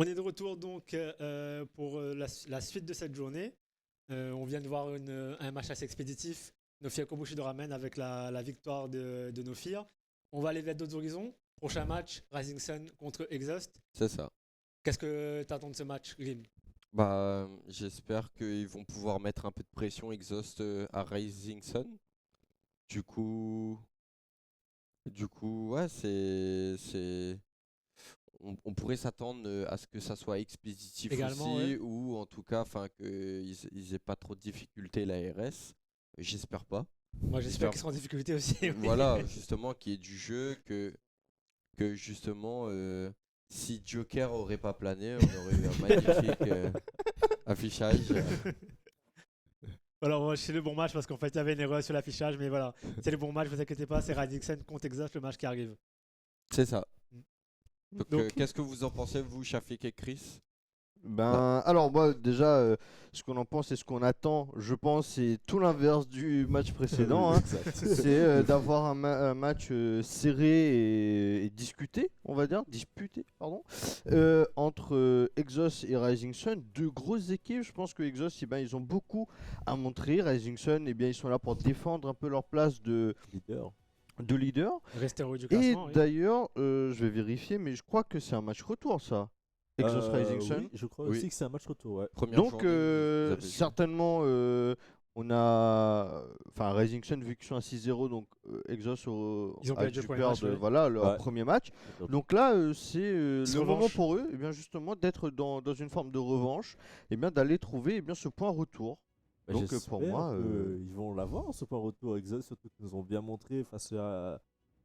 On est de retour donc pour la suite de cette journée. On vient de voir un match assez expéditif. Nofir Kobushi ramène avec la victoire de Nofir. On va aller vers d'autres horizons. Prochain match, Rising Sun contre Exhaust. C'est ça. Qu'est-ce que tu attends de ce match, Grim? Bah, j'espère qu'ils vont pouvoir mettre un peu de pression Exhaust à Rising Sun. Du coup, ouais, on pourrait s'attendre à ce que ça soit expéditif Également, aussi, ouais. ou en tout cas, enfin, qu'ils aient pas trop de difficultés la RS. J'espère pas. Moi, j'espère qu'ils seront en difficulté aussi. Oui. Voilà, justement, qu'il y ait du jeu, que justement, si Joker aurait pas plané, on aurait eu un magnifique affichage. Alors, c'est le bon match parce qu'en fait, il y avait une erreur sur l'affichage, mais voilà, c'est le bon match, vous inquiétez pas, c'est Rising Sun contre Exhaust, le match qui arrive. C'est ça. Donc, Donc- qu'est-ce que vous en pensez, vous, Shafik et Chris? Alors moi déjà, ce qu'on en pense et ce qu'on attend, je pense, c'est tout l'inverse du match précédent. Hein. Exact. C'est d'avoir un match serré et discuté, on va dire, disputé, pardon, entre Exhaust et Rising Sun, deux grosses équipes. Je pense que Exhaust, eh ben, ils ont beaucoup à montrer. Rising Sun, eh bien, ils sont là pour défendre un peu leur place de leader. Restez au haut du Et classement. Oui. d'ailleurs, je vais vérifier, mais je crois que c'est un match retour, ça. Exhaust Rising Sun. Oui, je crois Oui. aussi que c'est un match retour. Ouais. Première Donc journée, vous avez joué. certainement on a Rising Sun vu qu'ils sont à 6-0, donc Exhaust Ils ont a perdu dû le premier perdre match, ouais. voilà, leur Ouais. premier match. Donc là c'est le revanche. moment pour eux bien justement d'être dans une forme de revanche et bien d'aller trouver ce point retour. Bah, Donc pour j'espère moi ils vont l'avoir ce point retour Exhaust, surtout qu'ils nous ont bien montré face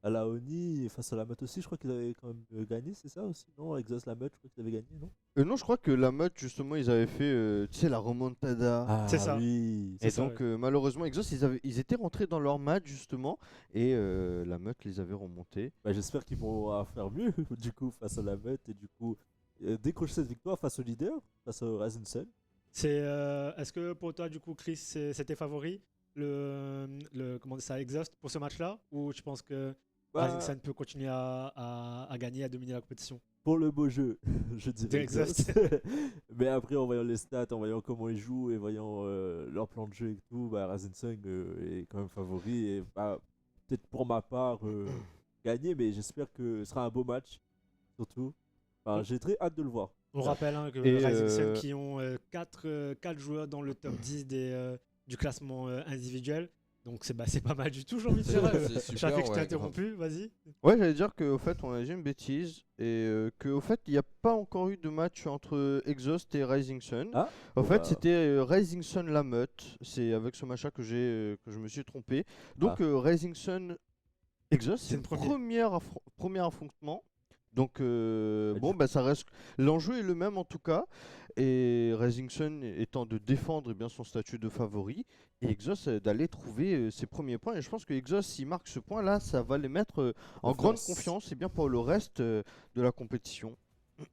à la Oni et face à la Meute aussi. Je crois qu'ils avaient quand même gagné, c'est ça aussi, non? Exhaust, la Meute, je crois qu'ils avaient gagné, non? non, je crois que la meute justement ils avaient fait tu sais la remontada. C'est ça. Oui. Et ça, donc ouais. malheureusement Exhaust ils étaient rentrés dans leur match justement et la meute les avait remontés. Bah, j'espère qu'ils vont faire mieux du coup face à la Meute et du coup décrocher cette victoire face au leader, face au Rising Sun. Est-ce que pour toi, du coup, Chris, c'était favori comment dire ça, Exhaust pour ce match-là? Ou tu penses que Rising Sun peut continuer à gagner, à dominer la compétition? Pour le beau jeu, je De dirais Exhaust. Exhaust. Mais après, en voyant les stats, en voyant comment ils jouent et voyant leur plan de jeu et tout, bah, Rising Sun est quand même favori. Et bah, peut-être pour ma part, gagner, mais j'espère que ce sera un beau match, surtout. Enfin, j'ai très hâte de le voir. On rappelle hein, que Et, Rising Sun qui ont 4 joueurs dans le top 10 du classement individuel. Donc c'est pas mal du tout, j'ai envie de dire. C'est super, Shafik, je t'ai ouais, interrompu, vas-y. Ouais, j'allais dire qu'au fait, on a dit une bêtise et qu'au fait, il n'y a pas encore eu de match entre Exhaust et Rising Sun. Ah, En bon, fait, bah, c'était Rising Sun la meute. C'est avec ce machin que je me suis trompé. Donc Rising Sun Exhaust, C'est c'est le le premier. premier affrontement. Donc du bon, bah ça reste. L'enjeu est le même en tout cas. Et Rising Sun étant de défendre bien son statut de favori, et Exhaust d'aller trouver ses premiers points. Et je pense que Exhaust, s'il marque ce point-là, ça va les mettre en grande confiance et bien pour le reste de la compétition.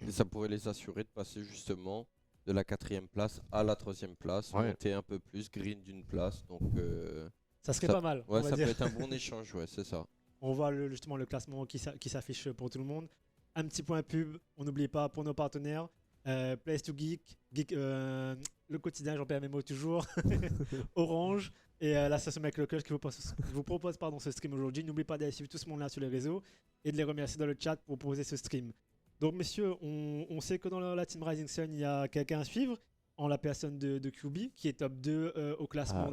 Et ça pourrait les assurer de passer justement de la 4e place à la 3e place, Ouais. monter un peu plus, green d'une place. Donc, Ça serait ça- pas mal, on ouais, va ça dire. peut être un bon échange, ouais, c'est ça. On voit justement le classement qui s'affiche pour tout le monde. Un petit point pub, on n'oublie pas pour nos partenaires. Place to Geek, le quotidien, j'en perds mes mots toujours. Orange et l'association Make Local qui vous propose ce stream aujourd'hui. N'oubliez pas d'aller suivre tout ce monde là sur les réseaux et de les remercier dans le chat pour proposer ce stream. Donc messieurs, on sait que dans la team Rising Sun, il y a quelqu'un à suivre en la personne de QB qui est top 2 au classement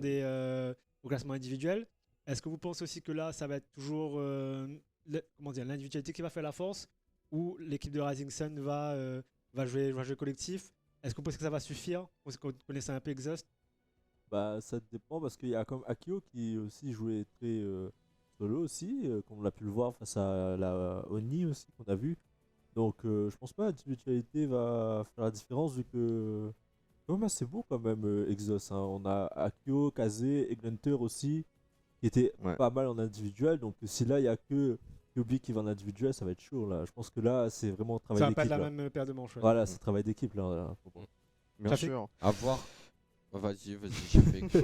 au classement individuel. Est-ce que vous pensez aussi que là, ça va être toujours l'individualité qui va faire la force ou l'équipe de Rising Sun va jouer collectif? Est-ce que vous pensez que ça va suffire? Vous connaissez un peu Exhaust? Bah, ça dépend parce qu'il y a comme Akio qui aussi jouait très solo aussi, comme on a pu le voir face à la Oni aussi qu'on a vu. Donc je pense pas l'individualité va faire la différence vu que quand même assez beau quand même Exhaust. Hein. On a Akio, Kaze et Gunter aussi qui étaient Ouais. pas mal en individuel. Donc si là il y a que Yubi qui va en individuel, ça va être chaud là. Je pense que là c'est vraiment travail Ça va pas d'équipe. être la Là. même paire de manches. Ouais. Voilà, c'est travail d'équipe là. Bien Ça fait- sûr. À voir. Vas-y, Shafik.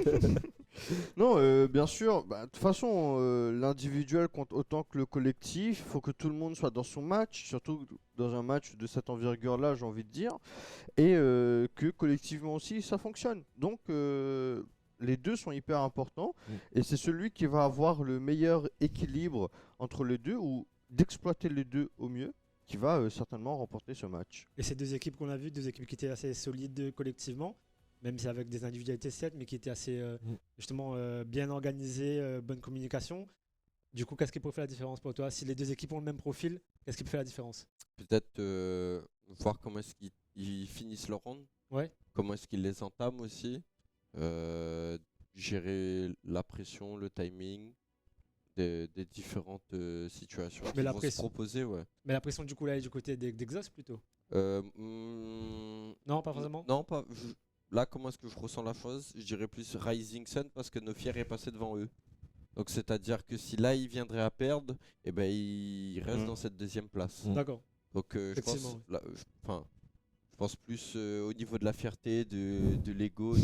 Non, bien sûr. De toute façon, l'individuel compte autant que le collectif. Il faut que tout le monde soit dans son match, surtout dans un match de cette envergure-là, j'ai envie de dire. Et que collectivement aussi, ça fonctionne. Donc, les deux sont hyper importants. Et c'est celui qui va avoir le meilleur équilibre entre les deux, ou d'exploiter les deux au mieux, qui va certainement remporter ce match. Et ces deux équipes qu'on a vues, deux équipes qui étaient assez solides collectivement, même si avec des individualités certes, mais qui étaient assez justement bien organisées, bonne communication. Du coup, qu'est-ce qui peut faire la différence pour toi? Si les deux équipes ont le même profil, qu'est-ce qui peut faire la différence? Peut-être voir comment est-ce qu'ils finissent leur round, Ouais. comment est-ce qu'ils les entament aussi, gérer la pression, le timing des différentes situations Mais qu'ils la vont se pression- proposer, ouais. Mais la pression du coup là est du côté d'Exos plutôt. Non, pas forcément. Non, pas. Là, comment est-ce que je ressens la chose? Je dirais plus Rising Sun parce que Nofier est passé devant eux. Donc c'est-à-dire que si là il viendrait à perdre, eh ben il reste dans cette deuxième place. D'accord. Donc je pense, Effectivement, je pense plus au niveau de la fierté, de l'ego,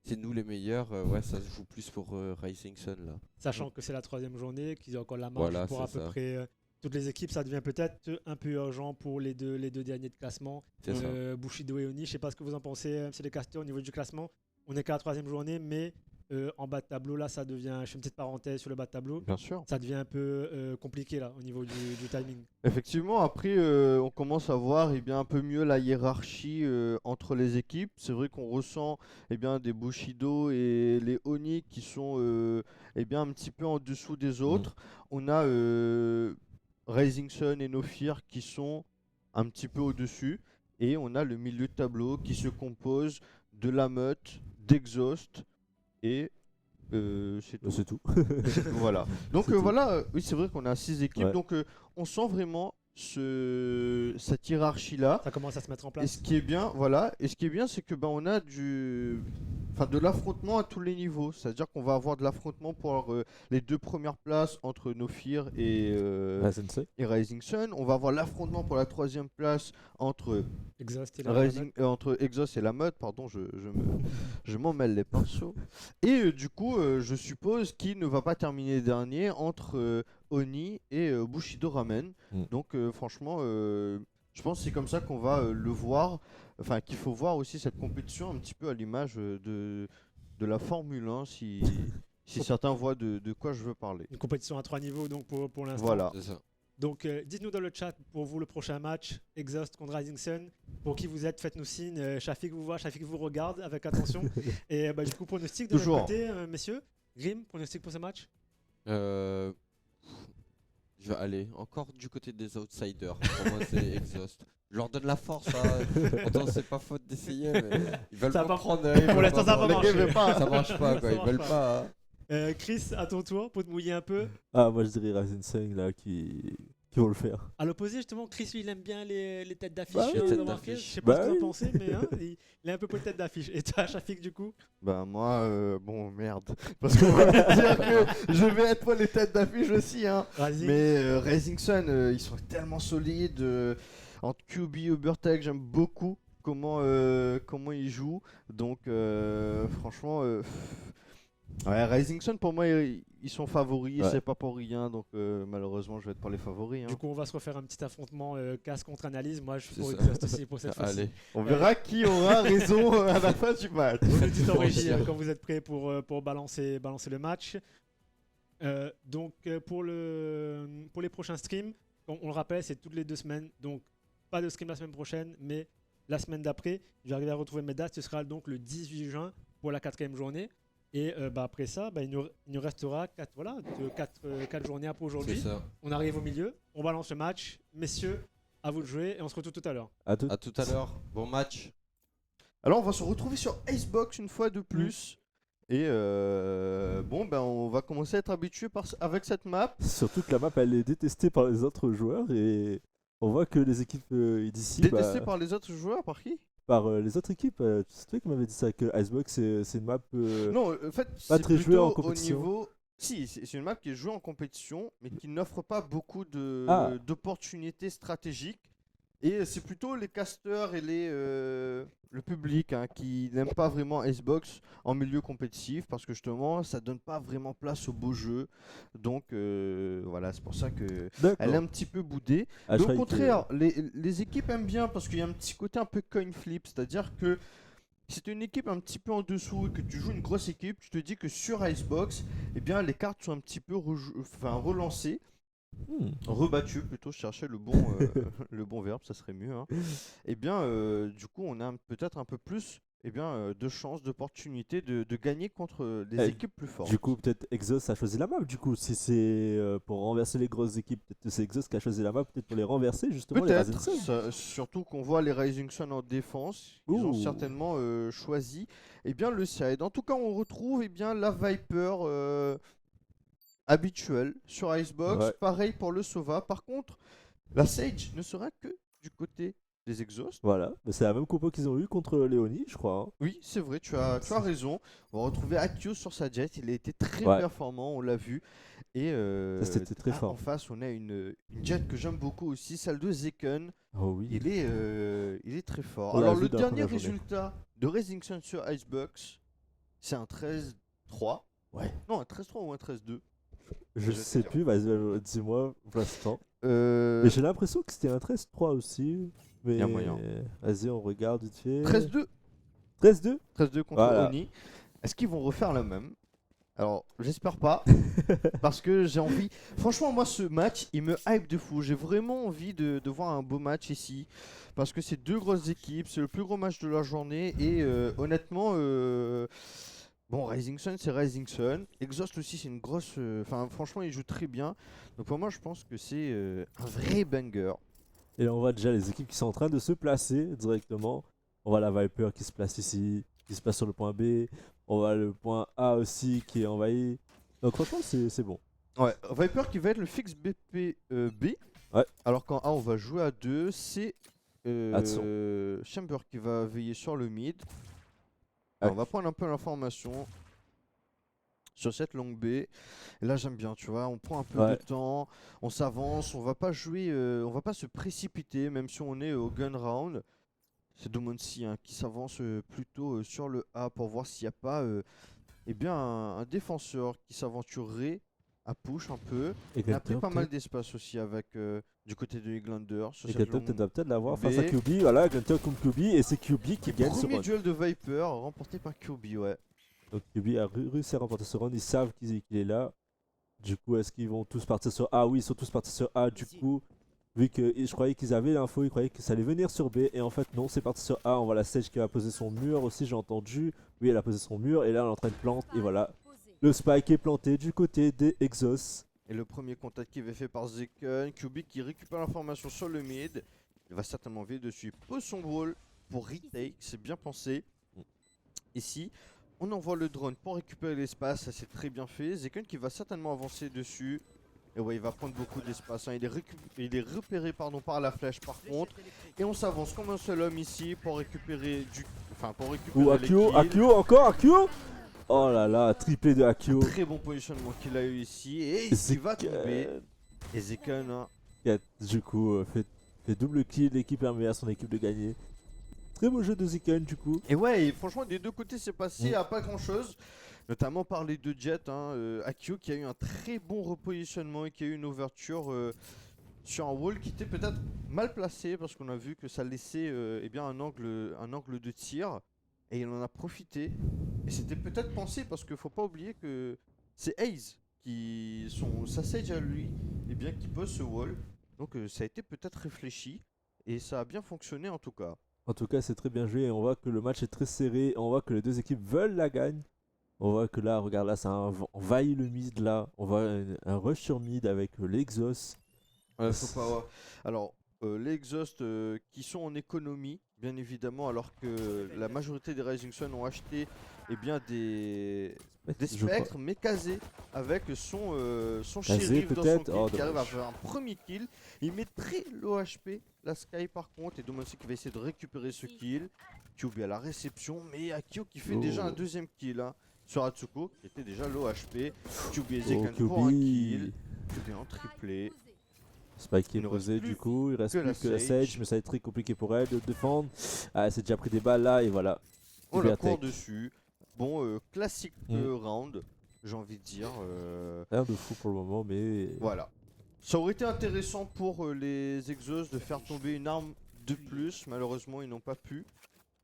c'est nous les meilleurs. Ouais, ça se joue plus pour Rising Sun là. Sachant que c'est la troisième journée, qu'ils ont encore la marge Voilà, pour à c'est peu ça. près toutes les équipes, ça devient peut-être un peu urgent pour les deux derniers de classement. C'est ça. Bushido et Oni, je sais pas ce que vous en pensez, c'est les casteurs au niveau du classement. On n'est qu'à la troisième journée, mais en bas de tableau, là, ça devient, je fais une petite parenthèse sur le bas de tableau, Bien sûr. ça devient un peu compliqué là au niveau du timing. Effectivement, après, on commence à voir un peu mieux la hiérarchie entre les équipes. C'est vrai qu'on ressent des Bushido et les Oni qui sont un petit peu en dessous des autres. On a Rising Sun et Nofir qui sont un petit peu au-dessus. Et on a le milieu de tableau qui se compose de la meute, d'Exhaust et c'est tout. C'est tout. Voilà. Donc C'est tout. voilà, oui, c'est vrai qu'on a 6 équipes. Ouais. Donc on sent vraiment cette hiérarchie-là. Ça commence à se mettre en Et place. ce qui est bien, voilà. Et ce qui est bien, c'est que on a de l'affrontement à tous les niveaux. C'est-à-dire qu'on va avoir de l'affrontement pour les deux premières places entre Nofir et Sensei. Rising Sun. On va avoir l'affrontement pour la troisième place entre Exhaust et la entre Exos et la mode, pardon, je m'en mêle les pinceaux. Et du coup, je suppose qu'il ne va pas terminer dernier entre Oni et Bushido Ramen. Donc franchement, je pense que c'est comme ça qu'on va le voir. Enfin, qu'il faut voir aussi cette compétition un petit peu à l'image de la Formule 1, si certains voient de quoi je veux parler. Une compétition à 3 niveaux donc pour l'instant. Voilà. C'est ça. Donc dites-nous dans le chat pour vous le prochain match, Exhaust contre Rising Sun. Pour qui vous êtes, faites-nous signe. Shafik vous voit, Shafik vous regarde avec attention. Et du coup, pronostic de notre Toujours. côté, messieurs. Grim, pronostic pour ce match? Je vais aller encore du côté des outsiders. Pour moi, c'est Exhaust. Je leur donne la force. Pourtant, c'est pas faute d'essayer, mais ils veulent Ça pas va- prendre. pour l'instant, ça va marcher. Ça marche pas, quoi. Ça Ils marche veulent pas. pas. Chris, à ton tour, pour te mouiller un peu. Ah, moi je dirais Rising Sun là qui vont le faire. À l'opposé, justement, Chris, lui, il aime bien les têtes d'affiche. Bah oui. on a Les têtes remarqué. d'affiche. Je sais pas Bah ce que oui. t'en pensais, mais il est un peu pour les têtes d'affiche. Et toi, Shafik, du coup? Moi, bon, merde. Parce qu'on va me dire que je vais être pour les têtes d'affiche aussi, hein. Rising. Mais Rising Sun, ils sont tellement solides. Entre QB et Ubertech, j'aime beaucoup comment ils jouent. Donc, franchement, ouais, Rising Sun, pour moi, ils sont favoris. Ouais. C'est pas pour rien. Donc, malheureusement, je vais être pour les favoris. Hein. Du coup, on va se refaire un petit affrontement casse contre analyse. Moi, je suis C'est pour ça. Exhaust aussi pour cette fois-ci. Allez. On verra qui aura raison à la fin du match. Vous nous dites en Bon, régie tiens. quand vous êtes prêts pour balancer le match. Donc pour les prochains streams, on le rappelle, c'est toutes les 2 semaines. Donc pas de stream la semaine prochaine, mais la semaine d'après. Je vais arriver à retrouver mes dates. Ce sera donc le 18 juin pour la 4e journée. Et après ça, il nous restera 4 journées après C'est aujourd'hui. ça. On arrive au milieu, on balance le match. Messieurs, à vous de jouer et on se retrouve tout à l'heure. À tout. À tout à l'heure. Bon match. Alors, on va se retrouver sur Icebox une fois de plus. Et on va commencer à être habitué avec cette map. Surtout que la map elle est détestée par les autres joueurs et on voit que les équipes d'ici Détesté par les autres joueurs, par qui? par les autres équipes. C'est toi qui m'avais dit ça que Icebox c'est une map. Non, en fait, pas c'est très joué plutôt en au compétition. niveau. Si, c'est une map qui est jouée en compétition, mais qui n'offre pas beaucoup Ah. d'opportunités stratégiques. Et c'est plutôt les casteurs et le public hein, qui n'aiment pas vraiment Icebox en milieu compétitif parce que justement ça donne pas vraiment place au beau jeu. Donc voilà, c'est pour ça que elle est D'accord. un petit peu boudée. Ah, Mais je au croyais que- contraire, les équipes aiment bien parce qu'il y a un petit côté un peu coin flip, c'est-à-dire que si tu es une équipe un petit peu en dessous et que tu joues une grosse équipe, tu te dis que sur Icebox, eh bien les cartes sont un petit peu relancées. Rebattu plutôt, je cherchais le bon verbe, ça serait mieux. Hein. Et bien, du coup, on a peut-être un peu plus de chances, d'opportunités de gagner contre des Eh, équipes plus fortes. Du coup, peut-être Exos a choisi la map. Du coup, si c'est pour renverser les grosses équipes, peut-être que c'est Exos qui a choisi la map, peut-être pour les renverser justement les Peut-être, Rising Sun. surtout qu'on voit les Rising Sun en défense, ils ont Ouh. certainement choisi le side. En tout cas, on retrouve la Viper habituelle sur Icebox. Ouais. Pareil pour le Sova. Par contre, la Sage ne sera que du côté des exhausts. Voilà, mais c'est la même compo qu'ils ont eu contre Léonie, je crois. Hein. Oui, c'est vrai, tu as raison. On va retrouver Akio sur sa jet. Il a été très Ouais. performant, on l'a vu. Et Ça, c'était très fort. en face, on a une jet que j'aime beaucoup aussi, celle de Zeken. Oh oui. Il est très fort. On l'a Alors, vu le dans la dernier première journée. résultat de Rising Sun sur Icebox, c'est un 13-3. Ouais. Non, un 13-3 ou un 13-2. Je Je sais sais plus, vas-y, dis-moi pour l'instant. Euh, Mais j'ai l'impression que c'était un 13-3 aussi. Mais Y a moyen. vas-y, on regarde vite fait. 13-2. 13-2 13-2 contre Voilà. Oni. Est-ce qu'ils vont refaire la même? Alors, j'espère pas. Parce que j'ai envie. Franchement, moi, ce match, il me hype de fou. J'ai vraiment envie de voir un beau match ici. Parce que c'est deux grosses équipes. C'est le plus gros match de la journée. Et honnêtement, bon, Rising Sun, c'est Rising Sun. Exhaust aussi, c'est une grosse. Enfin, franchement, il joue très bien. Donc, pour moi, je pense que c'est un vrai banger. Et là, on voit déjà les équipes qui sont en train de se placer directement. On voit la Viper qui se place ici, qui se place sur le point B. On voit le point A aussi qui est envahi. Donc franchement, c'est bon. Ouais, Viper qui va être le fixe BP B. Ouais. Alors qu'en A, on va jouer à 2. C'est Attention. Chamber qui va veiller sur le mid. Ouais. Alors, on va prendre un peu l'information sur cette longue B. Et là, j'aime bien, tu vois. On prend un peu Ouais. de temps, on s'avance, on va pas jouer, on va pas se précipiter, même si on est au gun round. C'est Domonsi hein, qui s'avance plutôt sur le A pour voir s'il n'y a pas un défenseur qui s'aventurerait à push un peu. Et On a pris Gunter, pas mal d'espace aussi avec du côté de Eglander. Sur Et cette Gunter longue doit peut-être l'avoir B. face à QB. Voilà, Gunter contre QB. Et c'est QB qui gagne ce Premier round. duel de Viper remporté par QB, ouais. Donc QB a réussi à remporter ce round. Ils savent qu'il est là. Du coup, est-ce qu'ils vont tous partir sur A? Oui, ils sont tous partis sur A. Du coup, vu que je croyais qu'ils avaient l'info, ils croyaient que ça allait venir sur B. Et en fait, non, c'est parti sur A. On voit la Sage qui va poser son mur aussi, j'ai entendu. Oui, elle a posé son mur. Et là, elle est en train de planter. Et voilà, le spike est planté du côté des Exos. Et le premier contact qui est fait par Zeken. QB qui récupère l'information sur le mid. Il va certainement veiller dessus. Il pose son wall pour retake. C'est bien pensé. Ici, on envoie le drone pour récupérer l'espace. Ça, c'est très bien fait. Zeken qui va certainement avancer dessus. Et ouais, il va prendre beaucoup d'espace. Hein. Il est repéré par la flèche par contre. Et on s'avance comme un seul homme ici pour récupérer Ou les Akio, kills. Akio, encore Akio. Oh là là, triplé de Akio. Très bon positionnement qu'il a eu ici. Et il va tomber. Et Zeken, hein, Qui a, du coup, fait double kill. L'équipe permet à son équipe de gagner. Très beau jeu de Zeken, du coup. et ouais, et franchement, des deux côtés, c'est passé Mm. à pas grand chose. Notamment par les deux jets. Hein, Akio qui a eu un très bon repositionnement et qui a eu une ouverture sur un wall qui était peut-être mal placé parce qu'on a vu que ça laissait un angle de tir. Et il en a profité. Et c'était peut-être pensé parce qu'il faut pas oublier que c'est Ace sa sage à lui, qui pose ce wall. Donc ça a été peut-être réfléchi. Et ça a bien fonctionné en tout cas. En tout cas, c'est très bien joué. On voit que le match est très serré. On voit que les deux équipes veulent la gagne. On voit que là, regarde là, ça envahit le mid là. On voit un rush sur mid avec l'Exos. Faut pas. Alors, les exhausts qui sont en économie, bien évidemment, alors que la majorité des Rising Sun ont acheté des Je crois. spectres, mais casés avec son Casé, shérif dans son peut-être. kill Oh, qui arrive à dommage. faire un premier kill. Il met très low HP, la Sky par contre, et Domonsi qui va essayer de récupérer ce kill. QB à la réception, mais Akio qui fait déjà un Oh. deuxième kill hein, sur Atsuko, qui était déjà low HP. QB et Oh, Zeken pour un QB. kill. QB en triplé. Spike qui Il est ne reste posé plus du coup, il reste que plus la que la Sage. Sage, mais ça va être très compliqué pour elle de défendre. Ah, c'est déjà pris des balles là et voilà. On la Libertech. court dessus. Bon, classique round, j'ai envie de dire. Rien de fou pour le moment, mais Voilà. Ça aurait été intéressant pour les Exos de faire tomber une arme de plus. Malheureusement, ils n'ont pas pu.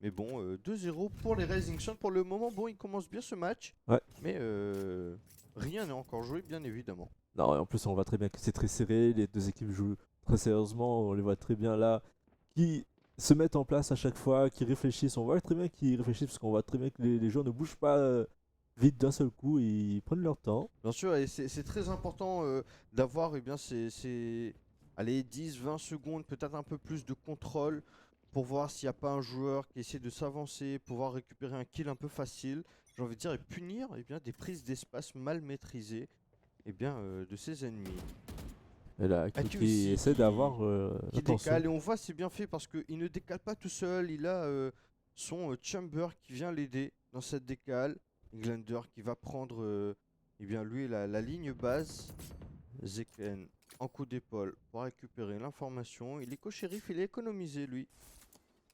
Mais bon, 2-0 pour les Rising Sun. Pour le moment, bon, ils commencent bien ce match. Ouais. Mais rien n'est encore joué, bien évidemment. non, et en plus on voit très bien que c'est très serré, les deux équipes jouent très sérieusement, on les voit très bien là, qui se mettent en place à chaque fois, qui réfléchissent, on voit très bien qu'ils réfléchissent parce qu'on voit très bien que les joueurs ne bougent pas vite d'un seul coup, ils prennent leur temps. Bien sûr, et c'est très important d'avoir allez, 10-20 secondes, peut-être un peu plus de contrôle pour voir s'il n'y a pas un joueur qui essaie de s'avancer, pouvoir récupérer un kill un peu facile, j'ai envie de dire, et punir des prises d'espace mal maîtrisées de ses ennemis. Et là, Ah, qui aussi, essaie d'avoir Qui l'attention. décale, et on voit c'est bien fait parce qu'il ne décale pas tout seul, il a son Chamber qui vient l'aider dans cette décale. Glender qui va prendre lui la ligne base. Zeken en coup d'épaule pour récupérer l'information. Il est co-shérif, il est économisé lui.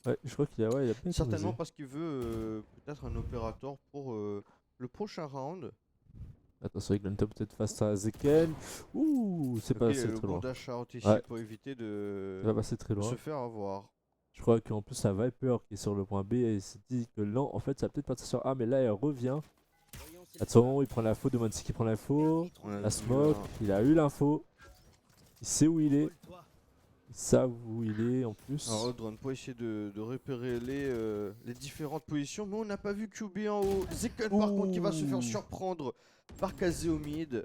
Ouais, je crois qu'il a, ouais, il a bien Certainement économisé. parce qu'il veut peut-être un opérateur pour le prochain round. Attention, Eglantop peut-être face à Zeken. Ouh, c'est Ok, passé le très bon loin. dash out ici Ouais. pour éviter Il va passer très de loin. se faire avoir. Je crois qu'en plus, ça Viper qui est sur le point B et il s'est dit que non, en fait, ça va peut-être partir sur A, mais là, elle revient. Attention, il prend l'info, Demonsi qui prend l'info. On a La vu, smoke, il a eu l'info. Il sait où il est. Ils savent où il est en plus. Alors drone pour essayer de repérer les différentes positions, mais on n'a pas vu QB en haut. Zeken par contre qui va se faire Ouh. surprendre par Kazé au mid.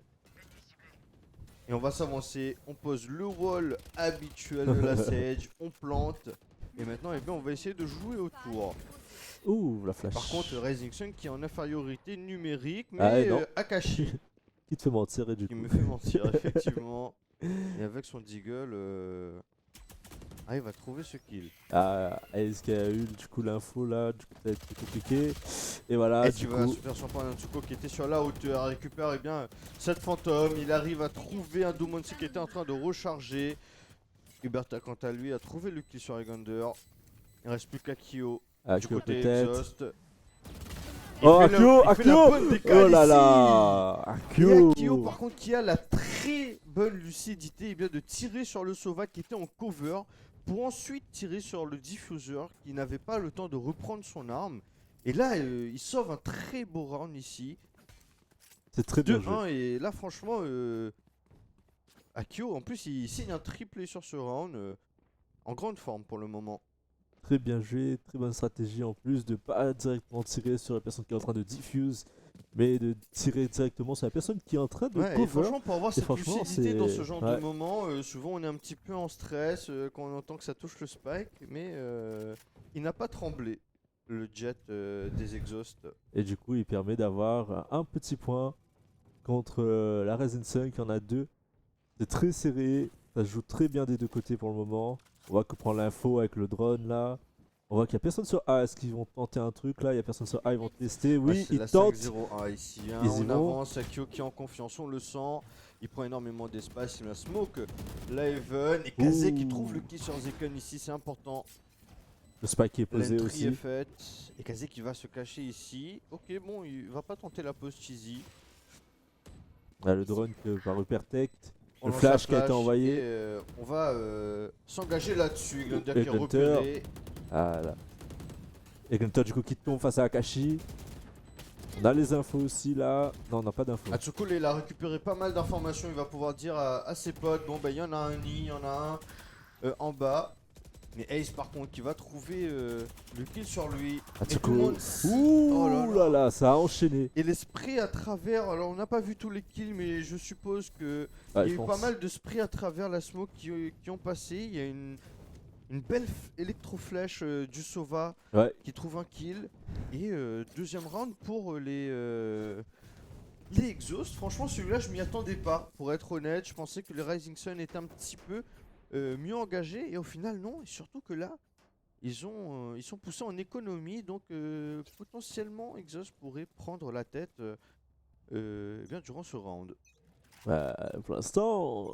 Et on va s'avancer, on pose le wall habituel de la Sage, on plante. Et maintenant on va essayer de jouer autour. Ouh, la flash. Par contre Rising Sun qui est en infériorité numérique, mais Ah, non. Akashi Qui te fait mentir et du qui coup. me fait mentir effectivement. Et avec son deagle, il va trouver ce kill. Ah, est-ce qu'il y a eu du coup l'info là, du coup ça va être plus compliqué. Et voilà, Et du tu vas coup. se faire surprendre un Tsuko qui était sur la hauteur, récupère cette fantôme, il arrive à trouver un Domonsi qui était en train de recharger. Huberta quant à lui a trouvé le kill sur Egander. Il reste plus qu'Akio Ah, du que côté peut-être. Exhaust. Oh, Il fait Akio, il fait la Akio bonne décale Oh là ici. là Et Akio Akio par contre qui a la très bonne lucidité de tirer sur le Sova qui était en cover pour ensuite tirer sur le diffuseur qui n'avait pas le temps de reprendre son arme. Et là il sauve un très beau round ici. C'est très bien joué. 2-1 et là franchement Akio en plus il signe un triplé sur ce round en grande forme pour le moment. Très bien joué, très bonne stratégie en plus de pas directement tirer sur la personne qui est en train de diffuse, mais de tirer directement sur la personne qui est en train de Ouais, et cover. franchement pour avoir cette franchement, lucidité dans c'est- ce genre ouais. de moment, souvent on est un petit peu en stress quand on entend que ça touche le spike, mais il n'a pas tremblé le jet des exhausts. Et du coup, il permet d'avoir un petit point contre la Rising Sun qui en a deux. C'est très serré, ça se joue très bien des deux côtés pour le moment. On voit que prend l'info avec le drone là. On voit qu'il n'y a personne sur A. Est-ce qu'ils vont tenter un truc là? Il n'y a personne sur A, ils vont tester. Ouais, Oui, c'est ils la tentent. 5-0-1 ici, hein. Ils y On vont. avance, Akio qui est en confiance, on le sent. Il prend énormément d'espace, il a smoke, la Heaven, et Kazé qui Ouh. trouve le kill sur Zeken ici, c'est important. Le spike qui est posé L'entry est aussi. faite, et Kazé qui va se cacher ici. Ok, bon, il va pas tenter la pause cheesy. Là, le drone que par Upertect. On Le lance flash la qui a été flash envoyé. et, on va s'engager là-dessus. Glender qui est Glender. repéré. Ah là. Et Gunter du coup qui tombe face à Akashi. On a les infos aussi là. Non, on n'a pas d'infos. Atsuko il a récupéré pas mal d'informations. Il va pouvoir dire à ses potes, bon bah il y en a un nid, il y en a un en bas. Mais Ace par contre qui va trouver le kill sur lui. Et tout le Atsuko. monde... Ouh Oh là là, ça a enchaîné. Et les sprays à travers, alors on n'a pas vu tous les kills mais je suppose que Ouais, il y je a eu pense. pas mal de sprays à travers la smoke qui ont passé. Il y a une belle électro-flèche du Sova Ouais. qui trouve un kill. Et deuxième round pour les exhausts. Franchement celui-là je m'y attendais pas. Pour être honnête, je pensais que les Rising Sun étaient un petit peu mieux engagés. Et au final non. Et surtout que là, ils sont poussés en économie. Donc potentiellement Exhaust pourrait prendre la tête durant ce round. Bah, pour l'instant,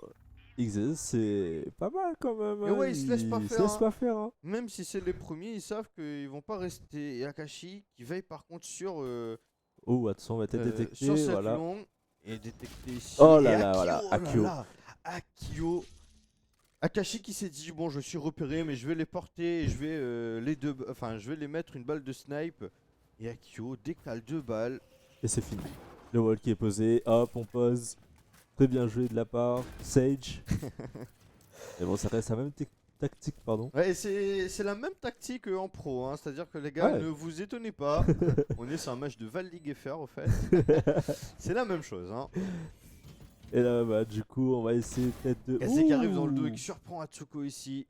XS, c'est pas mal quand même. Mais hein, ouais, ils se laissent pas ils se faire, laissent hein. pas faire. Hein. Même si c'est les premiers, ils savent qu'ils vont pas rester. Et Akashi qui veille par contre Oh, attention, on va être sur détecté. cette Voilà. longue et détecté ici. Oh Et là là, voilà, oh là Akio. là, Akio. Akashi qui s'est dit bon, je suis repéré, mais je vais les porter et je vais je vais les mettre une balle de snipe. Et Akio décale 2 balles. Et c'est fini. Le wall qui est posé. Hop, on pose. Très bien joué de la part. Sage. Mais bon, ça reste la même tactique, pardon. Ouais, et c'est la même tactique en pro, hein. C'est-à-dire que les gars, Ouais. ne vous étonnez pas. On est sur un match de Val League FR au fait. C'est la même chose, hein. Et là, bah, du coup, on va essayer peut-être de. Kazé qui arrive dans le dos et Ouh. qui surprend Atsuko ici.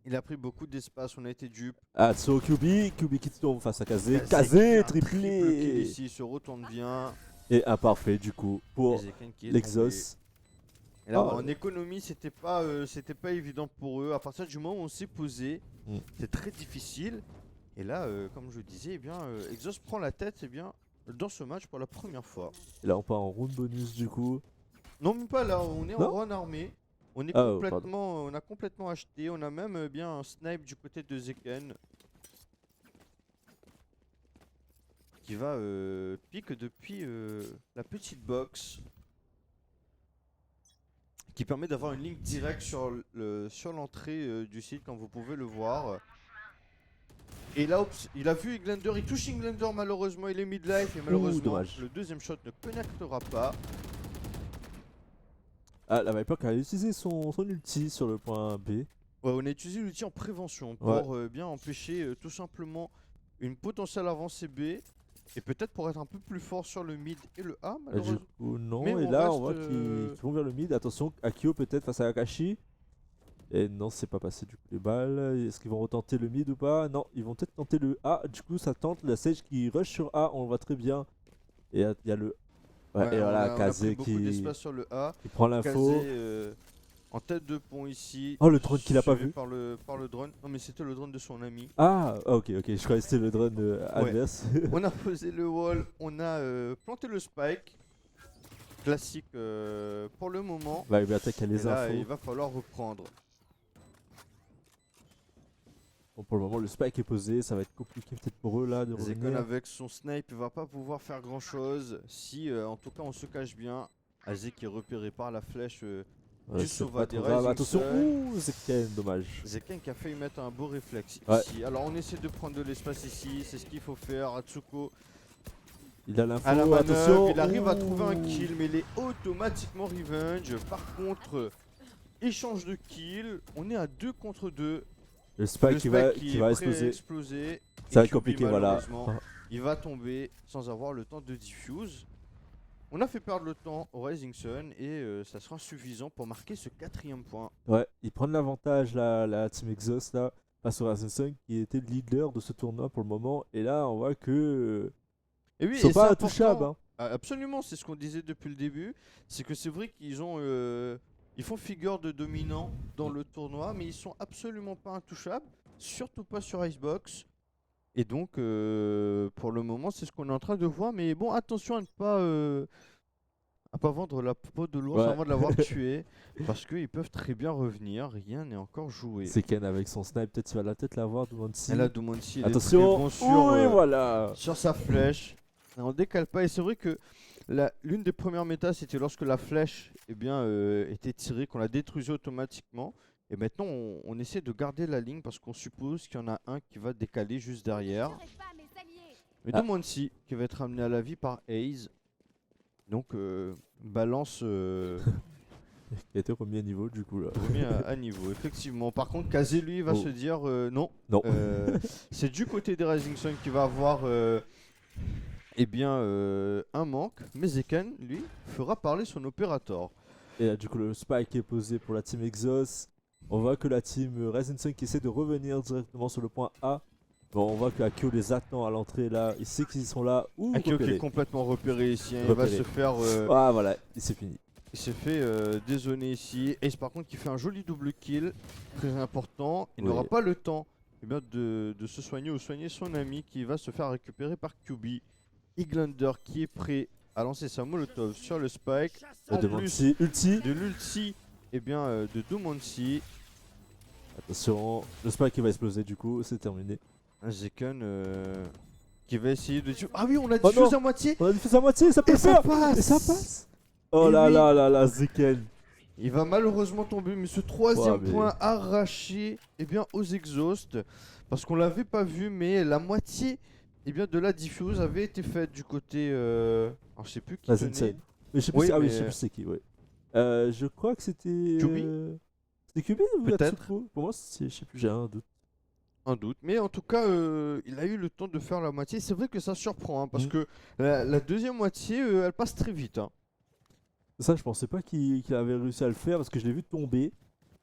Il a pris beaucoup d'espace, on a été dupe. Ah, so Kyubi qui tombe face à Kazé. Kazé qui Kazé, fait un triple kill triplé. ici, il se retourne bien. Et imparfait, du coup, pour Ezeken qui est l'Exos. tombé. Et là, Oh. en économie, c'était pas évident pour eux. À partir du moment où on s'est posé, c'est très difficile. Et là, comme je disais, eh bien, Exos prend la tête eh bien, dans ce match pour la première fois. Et là, on part en round bonus, du coup. Non, même pas là, on est Non en run armé. On est Ah, on a complètement acheté. On a même bien un snipe du côté de Zeken. Qui va pique depuis la petite box. Qui permet d'avoir une ligne directe sur l'entrée du site, comme vous pouvez le voir. Et là, il a vu Englander, il touche Englander malheureusement, il est mid-life et malheureusement dommage. le deuxième shot ne connectera pas. Ah, la Viper qui a utilisé son ulti sur le point B. Ouais, on a utilisé l'outil en prévention pour bien empêcher tout simplement une potentielle avancée B. Et peut-être pour être un peu plus fort sur le mid et le A Et du malheureusement. coup, non. Mais Et on là, on reste, voit qu'ils vont vers le mid. Attention, Akio peut-être face à Akashi. Et non, c'est pas passé du coup les balles. Est-ce qu'ils vont retenter le mid ou pas? Non, ils vont peut-être tenter le A. Du coup, ça tente la Sage qui rush sur A. On le voit très bien. Et il y a le. Ouais, Ouais, et on voilà, a pris Kazé beaucoup d'espace sur le A. qui prend l'info. Kazé en tête de pont ici. Oh, le drone qu'il a pas suivi vu. par le drone. Non mais c'était le drone de son ami. Ah, ok, je croyais que c'était le drone adverse. On a posé le wall, on a planté le spike. Classique pour le moment. Bah, il va attaquer Et les là, infos. il va falloir reprendre. Bon, pour le moment, le spike est posé. Ça va être compliqué peut-être pour eux là de Zekon revenir. avec son snipe, il va pas pouvoir faire grand chose. Si en tout cas on se cache bien. Azek qui est repéré par la flèche Ouais, du c'est Sova pas des trop grave. Rising Attention, Sun. ouh, Zeken, dommage. Zeken qui a failli mettre un beau réflexe Ouais. ici. Alors on essaie de prendre de l'espace ici, c'est ce qu'il faut faire. Atsuko Il a l'info, à la manœuvre, attention. il arrive à ouh. trouver un kill, mais il est automatiquement revenge. Par contre, échange de kills, on est à 2 contre 2. Le spike qui va est prêt à exploser. exploser. Ça va Et être compliqué, voilà. malheureusement, il va tomber sans avoir le temps de diffuse. On a fait perdre le temps au Rising Sun et ça sera suffisant pour marquer ce 4ème point. Ouais, ils prennent l'avantage la Team Exhaust là, face au Rising Sun qui était le leader de ce tournoi pour le moment. Et là, on voit que Et oui, ils sont et pas c'est intouchables. important. Hein. Absolument, c'est ce qu'on disait depuis le début. C'est que c'est vrai qu'ils ont, ils font figure de dominants dans le tournoi, mais ils sont absolument pas intouchables, surtout pas sur Icebox. Et donc, pour le moment, c'est ce qu'on est en train de voir. Mais bon, attention à ne pas vendre la peau de l'ours Ouais. avant de l'avoir tué, parce qu'ils peuvent très bien revenir. Rien n'est encore joué. C'est Ken avec son snipe, peut-être il va la tête l'avoir, Dumancy. Et là, Dumonsi, il est Attention, très bon oui, voilà. sur sa flèche. Et on décale pas. Et c'est vrai que l'une des premières métas, c'était lorsque la flèche était tirée, qu'on la détruisait automatiquement. Et maintenant, on essaie de garder la ligne parce qu'on suppose qu'il y en a un qui va décaler juste derrière. Mais Ah. Dumonsi qui va être amené à la vie par Haze. Donc, balance Il a été remis à niveau du coup là. remis à niveau, effectivement. Par contre, Kazé, lui, va Oh. se dire non. Non. C'est du côté des Rising Sun qui va avoir un manque. Mais Zeken, lui, fera parler son opérateur. Et là, du coup, le spike est posé pour la Team Exhaust. On voit que la Team Rising Sun qui essaie de revenir directement sur le point A. Bon, on voit que Akio les attend à l'entrée là. Il sait qu'ils sont là. Ouh, Akio qui repéré. est complètement repéré ici. Hein. Il va Repéré. se faire. Ah voilà, c'est fini. Il s'est fait dézoner ici. Ace, par contre, qui fait un joli double kill. Très important. Il Oui. n'aura pas le temps de se soigner ou soigner son ami qui va se faire récupérer par QB. Iglander qui est prêt à lancer sa molotov sur le spike. En plus Ulti. de l'ulti de Domancy. Attention, le spike qui va exploser du coup, c'est terminé. Un Zeken qui va essayer de... Ah oui, on a Oh diffusé non. à moitié. On a fait sa moitié, ça peut Et le ça faire. passe. Et ça passe. Oh Et là oui. là là là, Zeken. Il va malheureusement tomber, mais ce troisième Ouais, mais- point arraché aux exhausts. Parce qu'on l'avait pas vu, mais la moitié de la diffuse avait été faite du côté... Alors je sais plus qui La tenait. Zensen. Mais je sais plus, Oui, ah oui, mais- je sais plus c'est qui, ouais. Je crois que c'était. Kyubi C'était Kyubi ou Peut-être. Atsuko. Pour moi, je sais plus, j'ai un doute. Un doute. Mais en tout cas, il a eu le temps de faire la moitié. C'est vrai que ça surprend, hein, parce que la deuxième moitié, elle passe très vite. Hein. Ça, je pensais pas qu'il avait réussi à le faire parce que je l'ai vu tomber.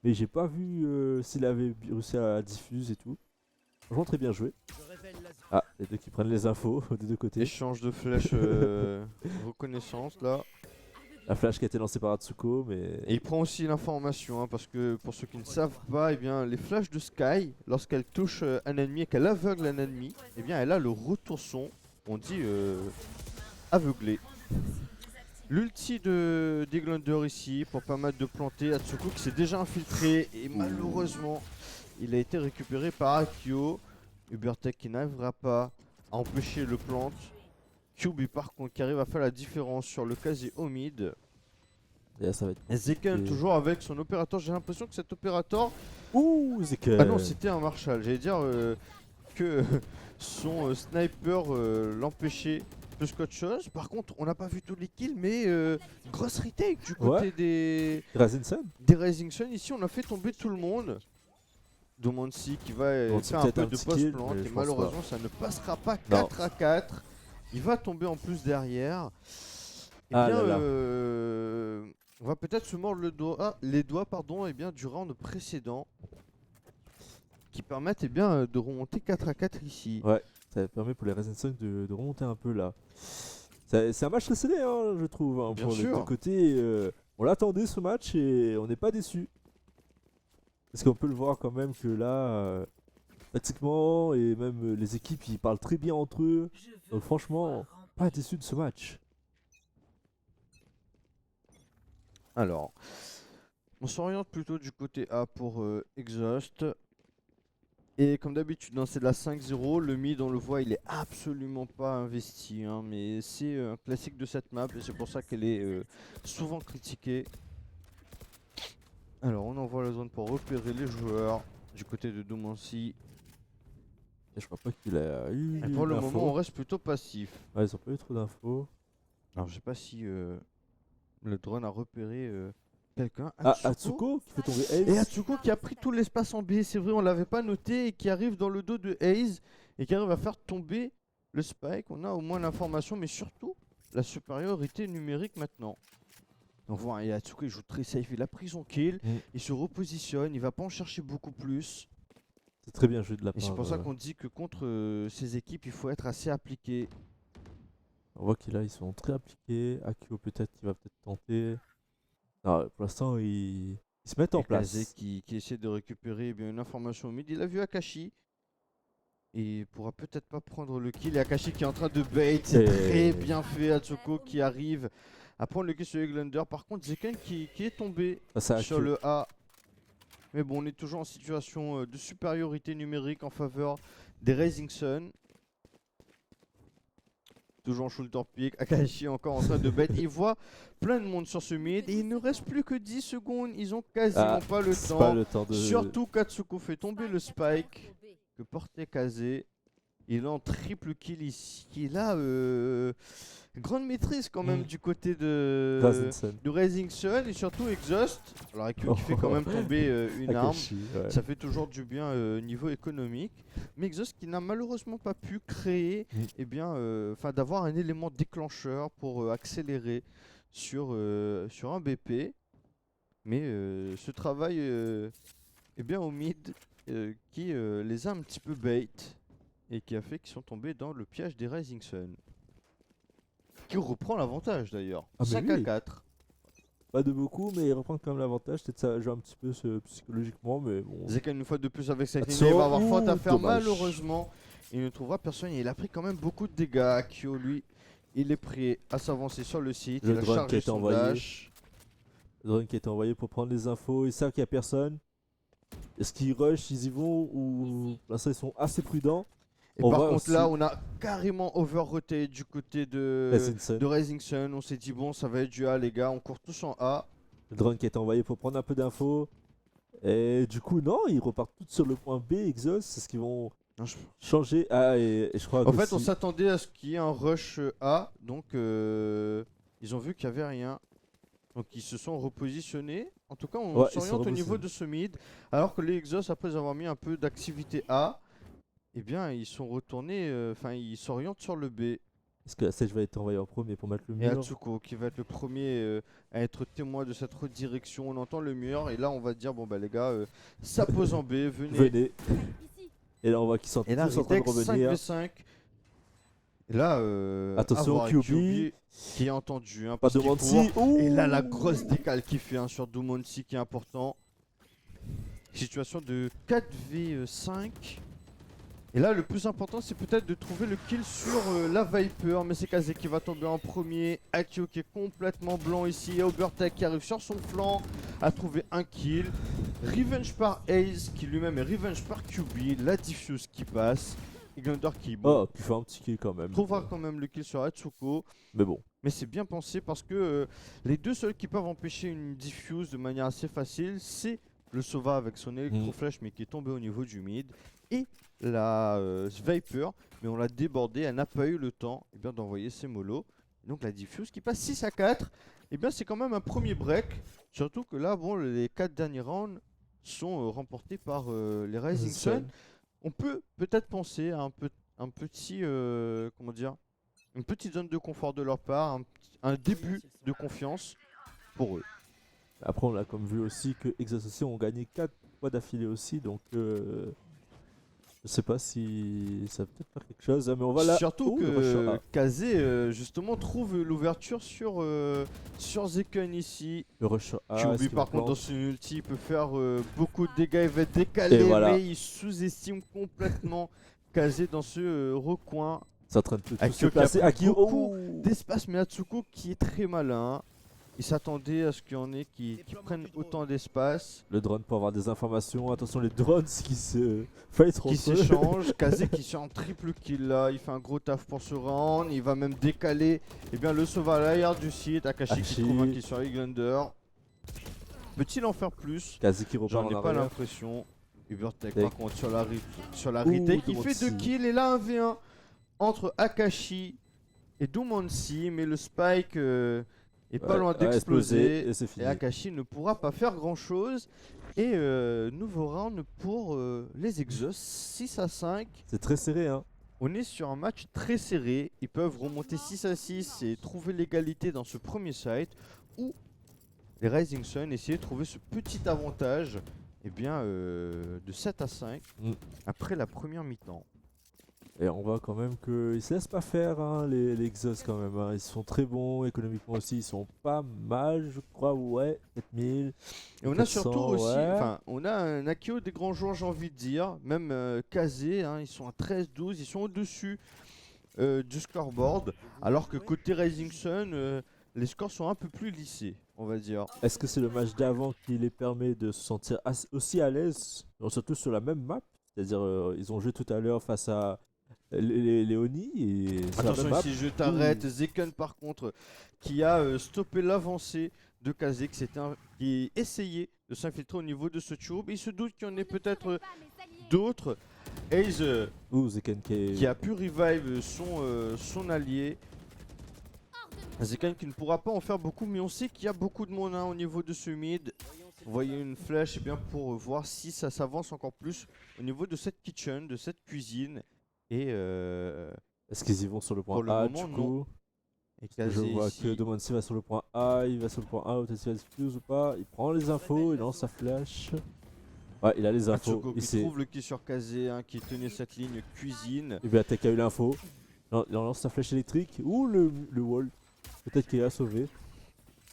Mais j'ai pas vu s'il avait réussi à diffuser et tout. Franchement, très bien joué. Ah, les deux qui prennent les infos des deux côtés. Échange de flèches, reconnaissance là. La flash qui a été lancée par Atsuko, mais. Et il prend aussi l'information, hein, parce que pour ceux qui ne savent pas, les flashs de Sky, lorsqu'elle touche un ennemi et qu'elle aveugle un ennemi, elle a le retour son, on dit aveuglé. L'ulti de Diglander ici pour permettre de planter Atsuko qui s'est déjà infiltré et malheureusement il a été récupéré par Akio. Ubertech qui n'arrivera pas à empêcher le plante. Kyubi par contre qui arrive à faire la différence sur le quasi au mid. Et là, ça va être. Et Zeken toujours avec son opérateur, j'ai l'impression que cet opérateur... Ouh, Zeken. Ah non, c'était un Marshall, j'allais dire que son sniper l'empêchait plus qu'autre chose. Par contre, on n'a pas vu tous les kills, mais grosse retake du côté Razinson. des Rising Sun. Ici, on a fait tomber tout le monde. Domancy qui va Domancy faire un peut-être peu un de petit post-plant kill, mais et je pense malheureusement, ça ne passera pas 4 à 4. Il va tomber en plus derrière. Et Ah bien, là là. on va peut-être se mordre les doigts du round précédent qui permettent de remonter 4 à 4 ici. Ouais, ça permet pour les Razinson de remonter un peu là. C'est un match très serré, hein, je trouve. Hein, Bien pour les sûr. deux côtés, on l'attendait ce match et on n'est pas déçu. Parce qu'on peut le voir quand même que là, tactiquement et même les équipes, ils parlent très bien entre eux. Donc franchement, pas déçu de ce match. Alors, on s'oriente plutôt du côté A pour Exhaust. Et comme d'habitude, c'est de la 5-0. Le mid, on le voit, il est absolument pas investi. Hein, mais c'est un classique de cette map et c'est pour ça qu'elle est souvent critiquée. Alors, on envoie la zone pour repérer les joueurs du côté de Domancy. Et je crois pas qu'il a eu. Et pour le d'infos. moment, on reste plutôt passif. Ouais, ils ont pas eu trop d'infos. Alors, je sais pas si le drone a repéré quelqu'un. Ah, Atsuko qui fait tomber Ace. Et Atsuko qui a pris tout l'espace en B, c'est vrai, on l'avait pas noté, et qui arrive dans le dos de Haze et qui arrive à faire tomber le spike. On a au moins l'information, mais surtout la supériorité numérique maintenant. On voit, et Atsuko il joue très safe, il a pris son kill, il se repositionne, il va pas en chercher beaucoup plus. C'est très bien joué de la Et part. c'est pour ça qu'on dit que contre ces équipes, il faut être assez appliqué. On voit qu'ils là, ils sont très appliqués. Akio peut-être qui va peut-être tenter. Non, pour l'instant, ils se mettent en Et Kaze place. qui essaie de récupérer une information au mid. Il a vu Akashi. Et il pourra peut-être pas prendre le kill. Et Akashi qui est en train de bait. C'est très bien fait. Atsuko qui arrive à prendre le kill sur Eglander. Par contre, Zeken qui est tombé Face à sur Akio. le A. Mais bon, on est toujours en situation de supériorité numérique en faveur des Rising Sun. Toujours en shoulder pick. Akashi encore en train de bait. Il voit plein de monde sur ce mid. Et il ne reste plus que 10 secondes. Ils ont quasiment pas le C'est temps. pas le temps de. Surtout Katsuko fait tomber le spike que portait Kaze. Il est en triple kill ici. Il a grande maîtrise quand même du côté de Razinson. Rising Sun et surtout Exhaust. Alors Akio qui fait quand même tomber une arme. Akashi, ouais. Ça fait toujours du bien niveau économique. Mais Exhaust qui n'a malheureusement pas pu créer, d'avoir un élément déclencheur pour accélérer sur un BP. Mais ce travail au mid qui les a un petit peu bait et qui a fait qu'ils sont tombés dans le piège des Rising Sun. Qui reprend l'avantage d'ailleurs. Ah, mais 5 à oui. 4. Pas de beaucoup, mais il reprend quand même l'avantage. Peut-être ça joue un petit peu psychologiquement, mais bon. Zeken une fois de plus avec sa ligne, Attention. il va avoir faute à faire Dommage. malheureusement. Il ne trouvera personne, il a pris quand même beaucoup de dégâts. Akio lui, il est prêt à s'avancer sur le site, Le il a drone qui a chargé été son envoyé. dash. Le drone qui a été envoyé pour prendre les infos, ils savent qu'il n'y a personne. Est-ce qu'ils rush, ils y vont ou pour l'instant ils sont assez prudents. Et On par voit contre aussi- là on a carrément overroté du côté de Rising Rising Sun. On s'est dit bon ça va être du A les gars, on court tous en A. Le drone qui a été envoyé pour prendre un peu d'infos. Et du coup, non, ils repartent tous sur le point B, Exos. C'est ce qu'ils vont Non, je- changer. Ah, et je crois En que fait on s'attendait à ce qu'il y ait un rush A, donc ils ont vu qu'il n'y avait rien. Donc ils se sont repositionnés. En tout cas on Ouais, ils sont s'oriente au niveau repositionnés. de ce mid. Alors que les Exos après avoir mis un peu d'activité A, eh bien ils sont retournés, enfin ils s'orientent sur le B. Est-ce que la stage va être envoyée en premier pour mettre le Et mur? Atsuko qui va être le premier à être témoin de cette redirection. On entend le mur et là on va dire bon bah les gars ça pose en B, venez. Venez. Et là, on voit qu'ils sont Et là tous en train de Ritex revenir. 5v5. Et là Attention, à voir QB. qui est entendu hein, Pas parce de qu'il faut Mansi. voir. Et là la grosse décale qu'il fait hein, sur Dumonsi qui est important. Situation de 4v5. Et là le plus important c'est peut-être de trouver le kill sur la Viper. Mais c'est Kazé qui va tomber en premier. Akio qui est complètement blanc ici. Et Obertech qui arrive sur son flanc à trouver un kill. Revenge par Ace qui lui-même est revenge par QB. La diffuse qui passe. Et Glunder qui bon, Oh, qui fait un petit kill quand même. trouvera quand même le kill sur Atsuko. Mais bon. Mais c'est bien pensé parce que les deux seuls qui peuvent empêcher une diffuse de manière assez facile, c'est le Sova avec son électro-flash mais qui est tombé au niveau du mid. Et la Viper, mais on l'a débordée, elle n'a pas eu le temps d'envoyer ses molos. Donc la diffuse qui passe 6 à 4, et bien c'est quand même un premier break. Surtout que là, bon, les 4 derniers rounds sont remportés par les Rising Sun. On peut peut-être penser à un petit, comment dire, une petite zone de confort de leur part, un début de confiance pour eux. Après, on a comme vu aussi que Exos aussi ont gagné 4 fois d'affilée aussi. Donc, je sais pas si ça va peut-être faire quelque chose. Mais on va là. Surtout Oh, le rush que A. Kazé justement trouve l'ouverture sur Zeken ici. Le rush A. Qui est-ce oublie qu'il par va contre dans planter son ulti, il peut faire beaucoup de dégâts, il va être décalé, Et voilà. mais il sous-estime complètement Kazé dans ce recoin. C'est en train de tout Akio se qui a placer. pris Akio. beaucoup Oh. d'espace, mais Atsuko qui est très malin. Il s'attendait à ce qu'il y en ait qui prennent autant d'espace, Le drone pour avoir des informations. Attention, les drones qui se fight qui entre eux. s'échangent. Kazé qui fait un triple kill là, il fait un gros taf pour ce round, il va même décaler le sauva à l'arrière du site. Akashi qui Hachi. trouve un kill sur Iglander. Peut-il en faire plus? Kazi qui repart J'en en ai pas arrière. l'impression. Ubertech Tech. par contre sur la Ouh, retake, il fait Dumonsi. 2 kills et là un v1 entre Akashi et Dumonsi, mais le spike est pas Ouais, loin ouais, d'exploser et c'est et fini. Akashi ne pourra pas faire grand chose. Et nouveau round pour les Exos, 6 à 5. C'est très serré, hein. On est sur un match très serré, ils peuvent remonter 6 à 6 et trouver l'égalité dans ce premier site, ou les Rising Sun essayer de trouver ce petit avantage de 7 à 5 Mm. après la première mi-temps. Et on voit quand même qu'ils se laissent pas faire, hein, les Exos quand même. Hein. Ils sont très bons, économiquement aussi, ils sont pas mal, je crois, ouais, 4000. Et on a 400, surtout aussi, ouais. enfin, on a un Akio des grands joueurs, j'ai envie de dire, même Kazé, hein, ils sont à 13-12, ils sont au-dessus du scoreboard, alors que côté Rising Sun, les scores sont un peu plus lissés, on va dire. Est-ce que c'est le match d'avant qui les permet de se sentir aussi à l'aise, surtout sur la même map? C'est-à-dire, ils ont joué tout à l'heure face à les Oni et sur la Attention même map. ici, je t'arrête. Zeken par contre, qui a stoppé l'avancée de Kazé, qui essayait de s'infiltrer au niveau de ce tube. Il se doute qu'il y en ait peut-être d'autres. Ace Ouh, Zeken qui a pu revive son allié. Zeken qui ne pourra pas en faire beaucoup, mais on sait qu'il y a beaucoup de monde hein, au niveau de ce mid. Vous voyez une flèche pour voir si ça s'avance encore plus au niveau de cette kitchen, de cette cuisine. Et Est-ce qu'ils y vont sur le point pour le A moment, du non. coup? et Je Kazé vois ici, que Domancy va sur le point A, il va sur le point A, peut-être qu'il va se fuse ou pas. Il prend les infos, il lance sa flash. Ouais, il a les infos. Atsuko Il qui sait. trouve le kill sur Kazé, hein, qui tenait cette ligne cuisine. Et bien, Tech a eu l'info. Il lance sa flèche électrique. Ouh, le wall. Peut-être qu'il a sauvé.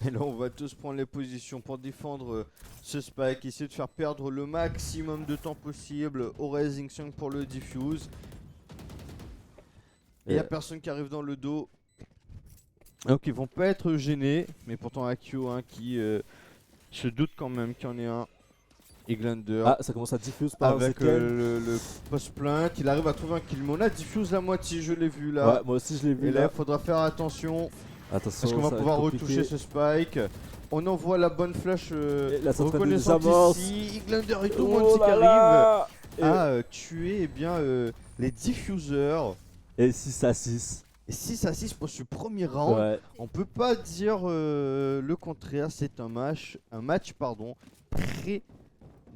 Et là, on va tous prendre les positions pour défendre ce spike, essayer de faire perdre le maximum de temps possible au Rising Sun pour le diffuse. Et il n'y a personne qui arrive dans le dos. Donc ils vont pas être gênés, mais pourtant Akio hein, qui Je doute quand même qu'il y en ait un. Eglander. Ah, ça commence à diffuse par Avec Ezekiel. le post-plainte, il arrive à trouver un kill. Mais on a diffuse la moitié, je l'ai vu là. Ouais, moi aussi je l'ai vu Et là, là. il faudra faire attention. Attention, Parce qu'on va ça pouvoir être compliqué. retoucher ce spike. On envoie la bonne flash Et là, ça traîne des reconnaissante amorces. ici. Eglander et tout le monde Oh qui là arrive là à tuer eh bien, les diffusers. Et 6 à 6. Et 6 à 6 pour ce premier round. Ouais. On peut pas dire le contraire. C'est un match pardon, très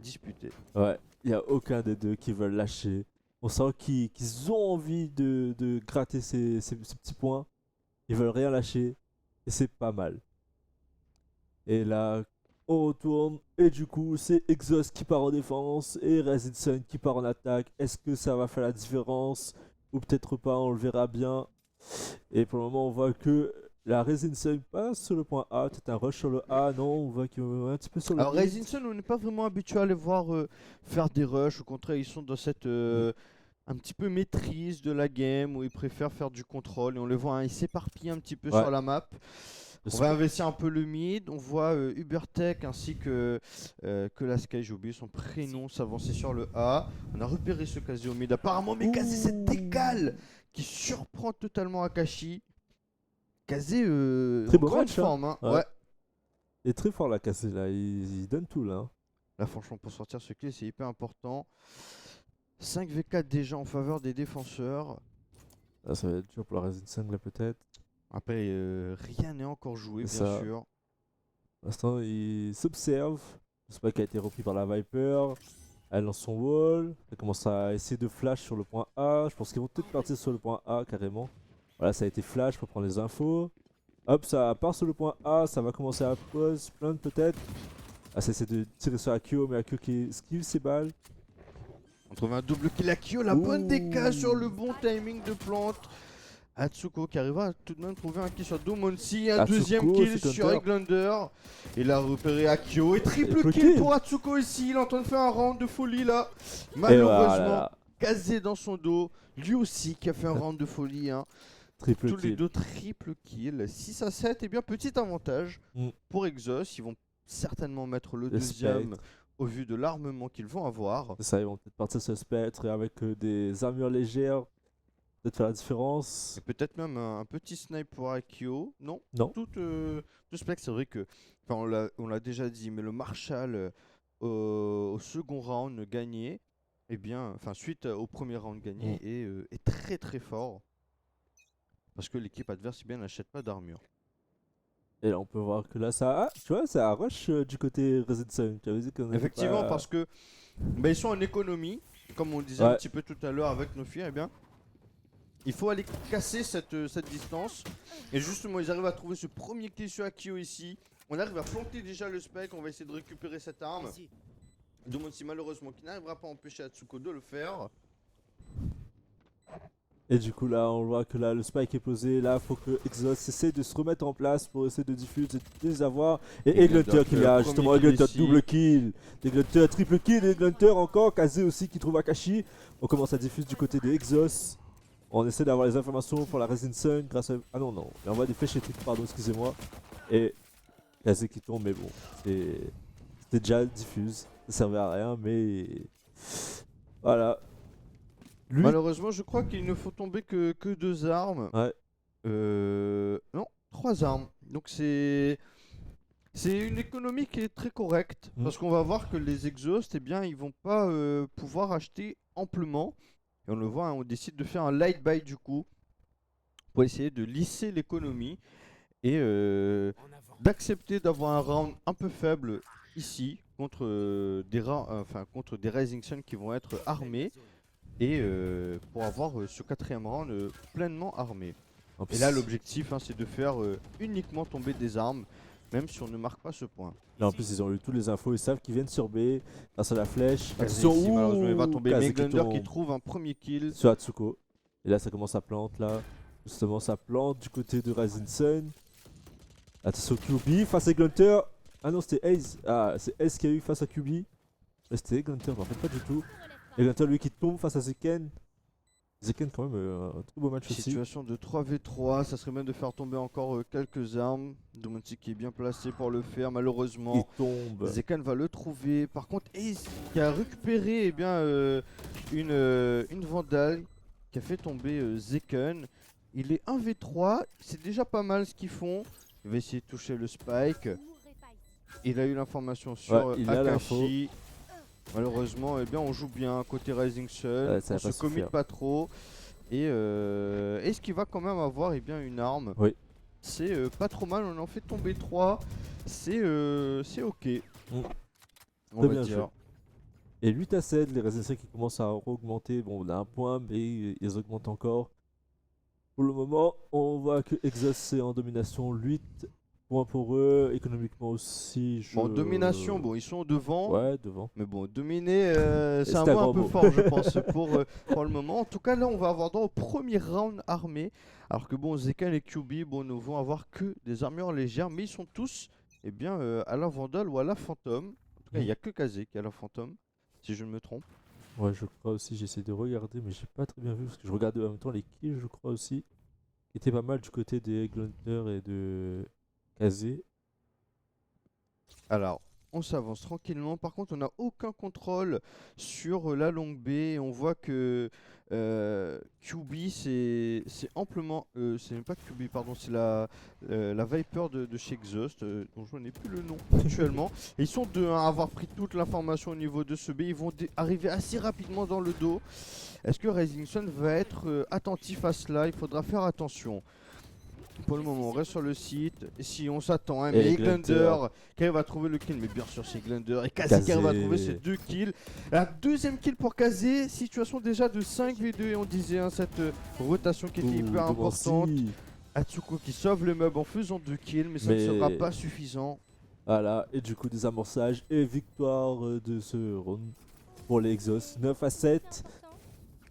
disputé. Ouais, il n'y a aucun des deux qui veulent lâcher. On sent qu'ils ont envie de gratter ces petits points. Ils veulent rien lâcher. Et c'est pas mal. Et là, on retourne. Et du coup, c'est Exhaust qui part en défense. Et Rising Sun qui part en attaque. Est-ce que ça va faire la différence? Ou peut-être pas, on le verra bien. Et pour le moment, on voit que la Rising Sun passe sur le point A. Peut-être un rush sur le A. Non, on voit qu'il est un petit peu sur le Alors mid. Rising Sun, on n'est pas vraiment habitué à les voir faire des rushs. Au contraire, ils sont dans cette un petit peu maîtrise de la game où ils préfèrent faire du contrôle. Et on les voit, hein, ils s'éparpillent un petit peu Ouais. sur la map. On Parce va que- investir un peu le mid. On voit Ubertech ainsi que la Sky, j'ai oublié son prénom, s'avancer sur le A. On a repéré ce Kazé au mid apparemment, mais Kazé cette décale qui surprend totalement Akashi. Kazé Très en beau grande match, hein. forme. Hein. Ouais. Ouais. Il est très fort la cassée là. Il donne tout là. Hein. Là, franchement, pour sortir ce kill, c'est hyper important. 5v4 déjà en faveur des défenseurs. Là, ça va être dur pour la Rising Sun là peut-être. Après, rien n'est encore joué, bien C'est ça. sûr. Pour l'instant, il s'observe. Le spike a été repris par la Viper. Elle lance son wall. Elle commence à essayer de flash sur le point A. Je pense qu'ils vont peut-être partir sur le point A carrément. Voilà, ça a été flash pour prendre les infos. Hop, ça part sur le point A. Ça va commencer à pause, plein peut-être. Ah, ça essaie de tirer sur Akio, mais Akio qui esquive ses balles. On trouve un double kill à Kyo, la bonne DK Ouh. sur le bon timing de plante. Atsuko qui arrivera à tout de même trouver un kill sur Domonsi, un Atsuko, deuxième kill c'est sur Hunter. Eglander. Il a repéré Akio et triple Triple kill kill. pour Atsuko ici. Il est en train de faire un round de folie là. Et Malheureusement, voilà, casé dans son dos. Lui aussi qui a fait un round de folie. Hein. triple Tous les kill. deux triple kill. 6 à 7, et bien petit avantage Mm. pour Exos. Ils vont certainement mettre le Le deuxième Spectre. au vu de l'armement qu'ils vont avoir. C'est ça, ils vont peut-être partir sur le Spectre et avec des armures légères. Peut-être faire la différence. Et peut-être même un petit snipe pour Akio. Non, Non. tout spectre, c'est vrai que, enfin, on l'a déjà dit, mais le Marshall au second round gagné, eh bien, enfin suite au premier round gagné, est très très fort. Parce que l'équipe adverse, eh bien, n'achète pas d'armure. Et là, on peut voir que là, ça. Ah, tu vois, ça rush du côté Resident Sun. Tu avais dit qu'on avait Effectivement, pas- parce que ils sont en économie, comme on disait Ouais. un petit peu tout à l'heure avec nos filles, eh bien, il faut aller casser cette distance. Et justement, ils arrivent à trouver ce premier kill sur Akio ici. On arrive à planter déjà le spec, on va essayer de récupérer cette arme. Domonsi malheureusement qui n'arrivera pas à empêcher Atsuko de le faire. Et du coup, là, on voit que là, le spike est posé. Là, faut que Exhaust essaie de se remettre en place pour essayer de diffuser, de les avoir. Et Eglinter qui le a premier justement kill Eglinter ici. double kill. Eglinter triple kill. Eglinter encore. Kazé aussi qui trouve Akashi. On commence à diffuser du côté des Exhaust. On essaie d'avoir les informations pour la Resin Sun grâce à. Ah non, non. Il envoie des flèches électriques, pardon, excusez-moi. Et Kazé qui tombe, mais bon. C'était déjà diffuse. Ça servait à rien, mais. Voilà. Lui, Malheureusement, je crois qu'il ne faut tomber que 2 armes. Ouais. Non, 3 armes. Donc c'est une économie qui est très correcte. Mm. Parce qu'on va voir que les exhausts, eh bien, ils vont pas pouvoir acheter amplement. Et on le voit, hein, on décide de faire un light buy du coup. Pour essayer de lisser l'économie. Et d'accepter d'avoir un round un peu faible ici. Contre contre des Rising Sun qui vont être armés. Et pour avoir ce 4ème round pleinement armé. en Et plus, là l'objectif c'est de faire uniquement tomber des armes, même si on ne marque pas ce point. là, en plus, ils ont eu tous les infos, ils savent qu'ils viennent sur B grâce à la flèche. Kazé ici, malheureusement il va tomber, Kazé mais Eglander qui tombe trouve un premier kill. sur Atsuko. Et là, ça commence à plante là. Justement, ça plante du côté de Rising Sun. Attention, QB face à Eglinter. Ah non, c'était Ace. Ah, c'est Ace qui a eu face à QB. Mais c'était Eglinter, mais en fait, pas du tout. Eglinter, lui, qui tombe face à Zeken. Zeken quand même un très beau match aussi. Situation de 3v3, ça serait bien de faire tomber encore quelques armes. Domantic qui est bien placé pour le faire, malheureusement. Il tombe. Zekan va le trouver. Par contre, Ace qui a récupéré eh bien, une Vandale qui a fait tomber Zekan. Il est 1v3, c'est déjà pas mal ce qu'ils font. Il va essayer de toucher le spike. Il a eu l'information sur Ouais, il a l'info. Akashi. Malheureusement, eh bien, on joue bien côté Rising Sun. Ça On va pas se commit suffire. pas trop. Et est-ce qu'il va quand même avoir eh bien, une arme? Oui. C'est pas trop mal, on en fait tomber 3. C'est ok. On Très va bien dire. joué. Et 8 à 7, les résultats qui commencent à augmenter. Bon, on a un point, mais ils augmentent encore. Pour le moment, on voit que Exos est en domination. 8 points pour eux. Économiquement aussi. Bon, domination, bon, ils sont devant. Ouais, devant. Mais bon, dominer, c'est un c'est un mot un grand peu mot. fort, je pense, pour le moment. En tout cas, là, on va avoir dans le premier round armé. Alors que bon, Zekan et QB, bon, ne vont avoir que des armures légères, mais ils sont tous, eh bien, à la Vandale ou à la Phantom. En tout cas, il n'y a que Kazé qui a la Phantom, si je ne me trompe. Ouais, je crois aussi. J'essaie de regarder, mais j'ai pas très bien vu parce que je regardais en même temps les kills, je crois aussi. Qui étaient pas mal du côté des Glunter et de Kazé. Alors, on s'avance tranquillement. Par contre, on n'a aucun contrôle sur la longue baie. On voit que QB, c'est amplement. C'est même pas QB, pardon, c'est la Viper de chez Exhaust, dont je n'ai plus le nom actuellement. Et ils sont deux à avoir pris toute l'information au niveau de ce B. Ils vont arriver assez rapidement dans le dos. Est-ce que Rising Sun va être attentif à cela? Il faudra faire attention. Pour le moment, on reste sur le site. Et si on s'attend, hein, mais Glunder qui va trouver le kill, mais bien sûr c'est Glunder. Et Kazé qui va trouver ses 2 kills. La deuxième kill pour Kazé, situation déjà de 5v2 et on disait hein, cette rotation qui était hyper importante. Atsuko qui sauve le meuble en faisant 2 kills, mais ça ne sera pas suffisant. Voilà, et du coup désamorçage et victoire de ce round pour les Exos, 9 à 7.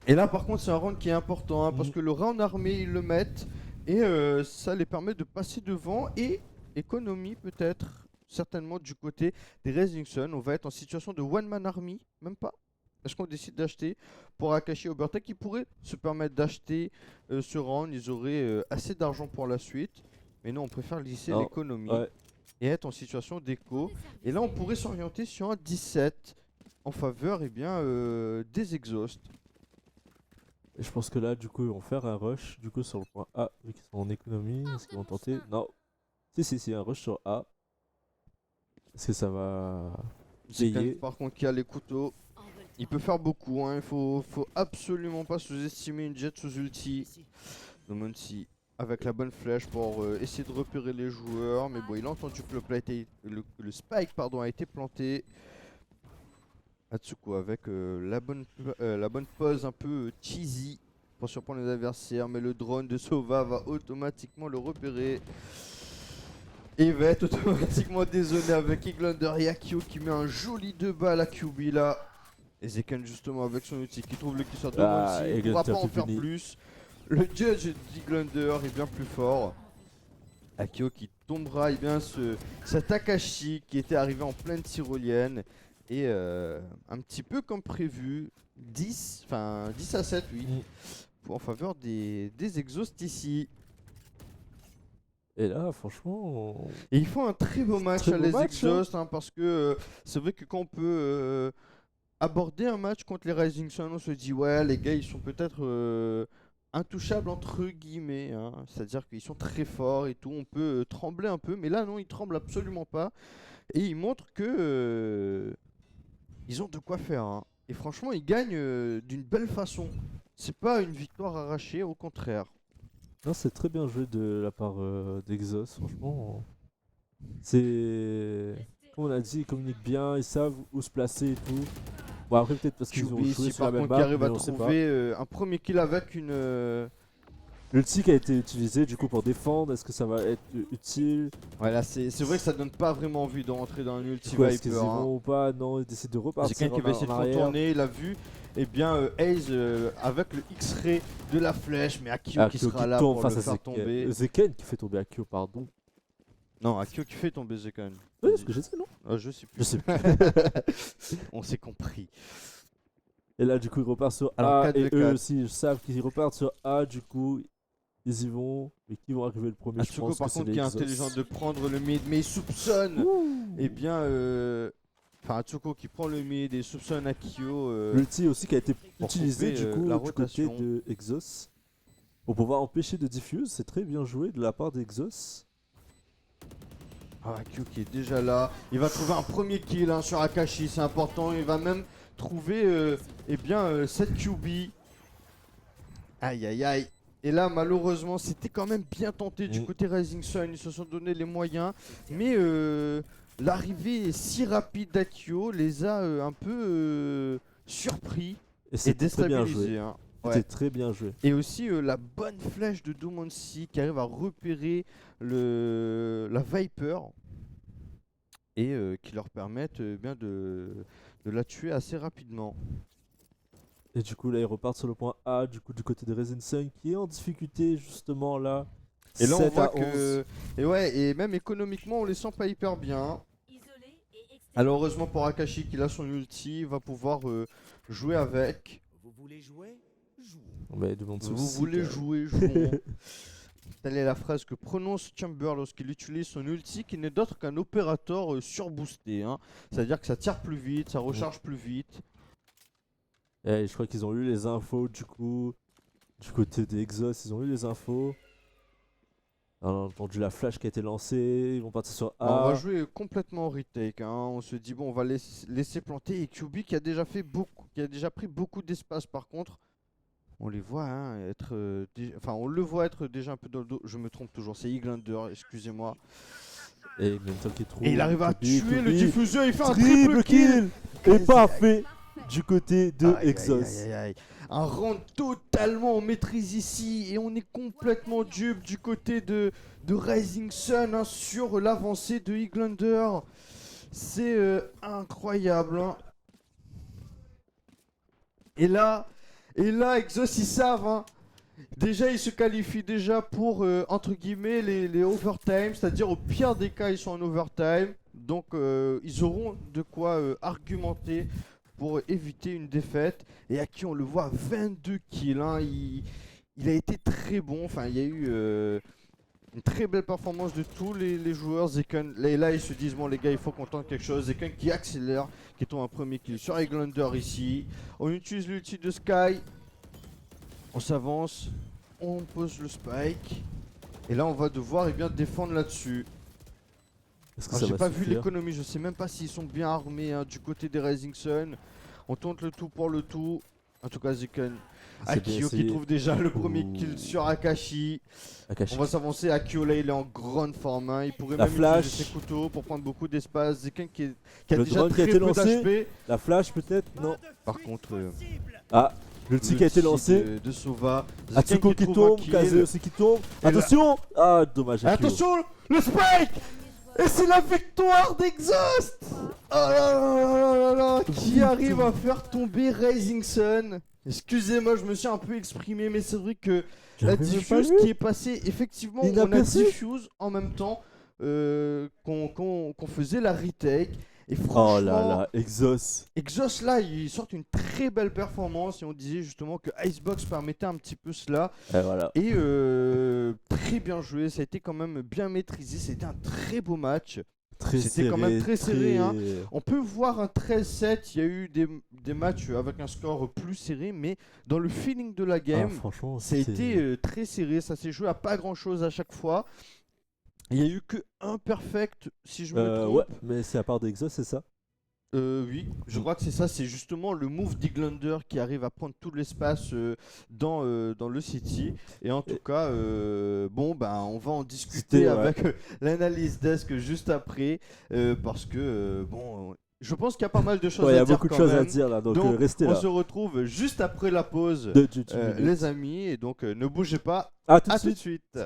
Et là par contre c'est un round qui est important hein, parce que le round armé ils le mettent. Et ça les permet de passer devant et économie peut-être, certainement du côté des Rising Sun. On va être en situation de one man army, même pas. Est-ce qu'on décide d'acheter pour Akashi Obertech qui pourrait se permettre d'acheter ce round? Ils auraient assez d'argent pour la suite. Mais non, on préfère lisser l'économie et être en situation d'écho. Et là on pourrait s'orienter sur un 17 en faveur eh bien, des Exhausts. Et je pense que là, du coup, ils vont faire un rush du coup sur le point A, vu qu'ils sont en économie. Est-ce qu'ils vont tenter? Non. Si, un rush sur A. Est-ce que ça va payer? Par contre, qui a les couteaux, il peut faire beaucoup. Hein. Il faut absolument pas sous-estimer une jet sous ulti. Domantic avec la bonne flèche pour essayer de repérer les joueurs. Mais bon, il a entendu que le spike a été planté. Atsuko avec la bonne pose un peu cheesy pour surprendre les adversaires, mais le drone de Sova va automatiquement le repérer et il va être automatiquement dézoné avec Iglander et Akio qui met un joli 2 balles à QB là. Et Zekan justement avec son outil qui trouve le kill sur Domantic, il ne pourra pas en faire plus. Le judge d'Iglander est bien plus fort. Akio qui tombera, et bien cet Akashi qui était arrivé en pleine tyrolienne. Et un petit peu comme prévu, 10 à 7, oui, en faveur des Exhausts ici. Et là, franchement... Et ils font un très beau match les Exhausts, hein, parce que c'est vrai que quand on peut aborder un match contre les Rising Sun, on se dit, ouais, les gars, ils sont peut-être intouchables entre guillemets. Hein, c'est-à-dire qu'ils sont très forts et tout, on peut trembler un peu, mais là, non, ils tremblent absolument pas. Et ils montrent que... ils ont de quoi faire, hein. Et franchement, ils gagnent d'une belle façon. C'est pas une victoire arrachée, au contraire. Non, c'est très bien joué de la part d'Exos, franchement. C'est... Comme on a dit, ils communiquent bien, ils savent où se placer et tout. Bon, après, peut-être parce qu'ils ont joué sur la même map, qui arrive mais à on sait pas. trouver un premier kill avec une... L'ulti qui a été utilisé du coup pour défendre, est-ce que ça va être utile? Voilà, c'est vrai que ça donne pas vraiment envie de rentrer dans un ulti Est-ce qu'ils Viper. y vont ou pas? Non, ils décident de repartir. C'est quelqu'un qui va essayer de contourner, il a vu. Et bien Ace avec le X-ray de la flèche, mais Akio qui sera là pour le faire tomber. Zeken qui fait tomber Akio, pardon. Non, Akio qui fait tomber Zeken. Oui, c'est ce que j'ai dit, non? Je sais plus. On s'est compris. Et là, du coup, ils repartent sur Alors, A. 4 Et de eux 4. aussi, ils savent qu'ils repartent sur A. Du coup, ils y vont. Mais qui vont arriver le premier? Je Atsuko, pense par que c'est contre, les qui est Exos. intelligent de prendre le mid, mais il soupçonne. Eh bien, enfin, Atsuko qui prend le mid et soupçonne Akio. L'ulti aussi qui a été pour utilisé couper, du coup la du côté rotation. de Exos pour pouvoir empêcher de diffuse. C'est très bien joué de la part d'Exos. Ah, Akio qui est déjà là. Il va trouver un premier kill hein, sur Akashi, c'est important. Il va même trouver eh bien, 7 QB. Aïe aïe aïe. Et là, malheureusement, c'était quand même bien tenté du côté Rising Sun. Ils se sont donné les moyens. Mais l'arrivée si rapide d'Akio les a un peu surpris Et et c'était très bien joué. déstabilisés. Hein. Ouais. C'était très bien joué. Et aussi la bonne flèche de Domonsi qui arrive à repérer la Viper et qui leur permettent bien de la tuer assez rapidement. Et du coup là ils repartent sur le point A du coup du côté de Rising Sun qui est en difficulté justement là. Et là on 7 voit à que 11. et ouais et même économiquement on les sent pas hyper bien. Alors heureusement pour Akashi qu'il a son ulti, il va pouvoir jouer avec. Vous voulez jouer? Jouons. Mais demande Vous aussi, voulez quand même. jouer, jouons. Telle est la phrase que prononce Chamber lorsqu'il utilise son ulti qui n'est d'autre qu'un opérateur surboosté. Hein. C'est-à-dire que ça tire plus vite, ça recharge plus vite. Et je crois qu'ils ont eu les infos du coup du côté des Exos, ils ont eu les infos. On a entendu la flash qui a été lancée, ils vont partir sur A. On va jouer complètement en retake. Hein. On se dit bon on va laisser planter et QB qui a déjà fait beaucoup, qui a déjà pris beaucoup d'espace par contre. On les voit hein, être, enfin on le voit être déjà un peu dans le dos. Je me trompe toujours, c'est Iglander, excusez-moi. Et Glenton qui trouve. Et il arrive à Toby, tuer le Toby. diffuseur, il fait un Triple kill. Et Quasi- parfait du côté de Aïe, aïe, Exos. aïe, aïe, aïe. Un round totalement en maîtrise ici et on est complètement dupe du côté de Rising Sun hein, sur l'avancée de Iglander. C'est incroyable. Hein. Et là, Exos ils savent. Hein. Déjà ils se qualifient déjà pour entre guillemets les overtime, c'est-à-dire au pire des cas ils sont en overtime. Donc ils auront de quoi argumenter pour éviter une défaite. Et à qui on le voit 22 kills. Hein. Il a été très bon. Enfin, il y a eu une très belle performance de tous les joueurs. Zeken, là ils se disent bon les gars il faut qu'on tente quelque chose. Zeken qui accélère, qui tombe un premier kill sur Iglander ici. On utilise l'ulti de Sky. On s'avance. On pose le spike. Et là on va devoir bien défendre là-dessus. Est-ce que Alors, ça j'ai va pas vu suffire? l'économie, je sais même pas s'ils sont bien armés hein, du côté des Rising Sun. On tente le tout pour le tout. En tout cas, Zeken. C'est bien Akio qui essayé. trouve déjà le premier Ouh. kill sur Akashi. Akashi. On va s'avancer. Akio là, il est en grande forme. Hein. Il pourrait La même flash. utiliser ses couteaux pour prendre beaucoup d'espace. Zeken qui a Le déjà drone qui a très été peu lancé. d'HP. La flash peut-être? Non. Par contre, Ah, l'ulti qui a été lancé. de Sova. Zeken Atsuko qui trouve un tombe, kill. Kaze aussi qui tombe. Et là- Attention! Ah, dommage. Akio. Attention, le spike! Et c'est la victoire d'Exhaust! Oh là là là là là, qui arrive à faire tomber Rising Sun? Excusez-moi, je me suis un peu exprimé, mais c'est vrai que la J'avais même pas diffuse vu. qui est passée, effectivement, on a Inaperçu. diffuse en même temps qu'on faisait la retake. Et Oh franchement, là là, Exos. Exhaust là, ils sortent une très belle performance et on disait justement que Icebox permettait un petit peu cela. Et voilà. Et très bien joué, ça a été quand même bien maîtrisé, c'était un très beau match. Très C'était serré. quand même très serré, hein. très- On peut voir un 13-7, il y a eu des matchs avec un score plus serré, mais dans le feeling de la Ah, game, franchement, ça a c'était- été très serré, ça s'est joué à pas grand chose à chaque fois. Il y a eu que un perfect, si je me trompe. ouais, mais c'est à part d'Exos, c'est ça? Oui, je crois que c'est ça, c'est justement le move d'Iglander qui arrive à prendre tout l'espace dans le City. Et en tout cas, bon, ben, on va en discuter C'était, ouais. avec l'analyse desk juste après, parce que, bon, je pense qu'il y a pas mal de choses Ouais, il y à a dire beaucoup de quand choses à même. dire là, donc, Donc, restez on là. se retrouve juste après la pause, De YouTube minutes. les amis, et donc ne bougez pas, À tout de à tout suite. de suite.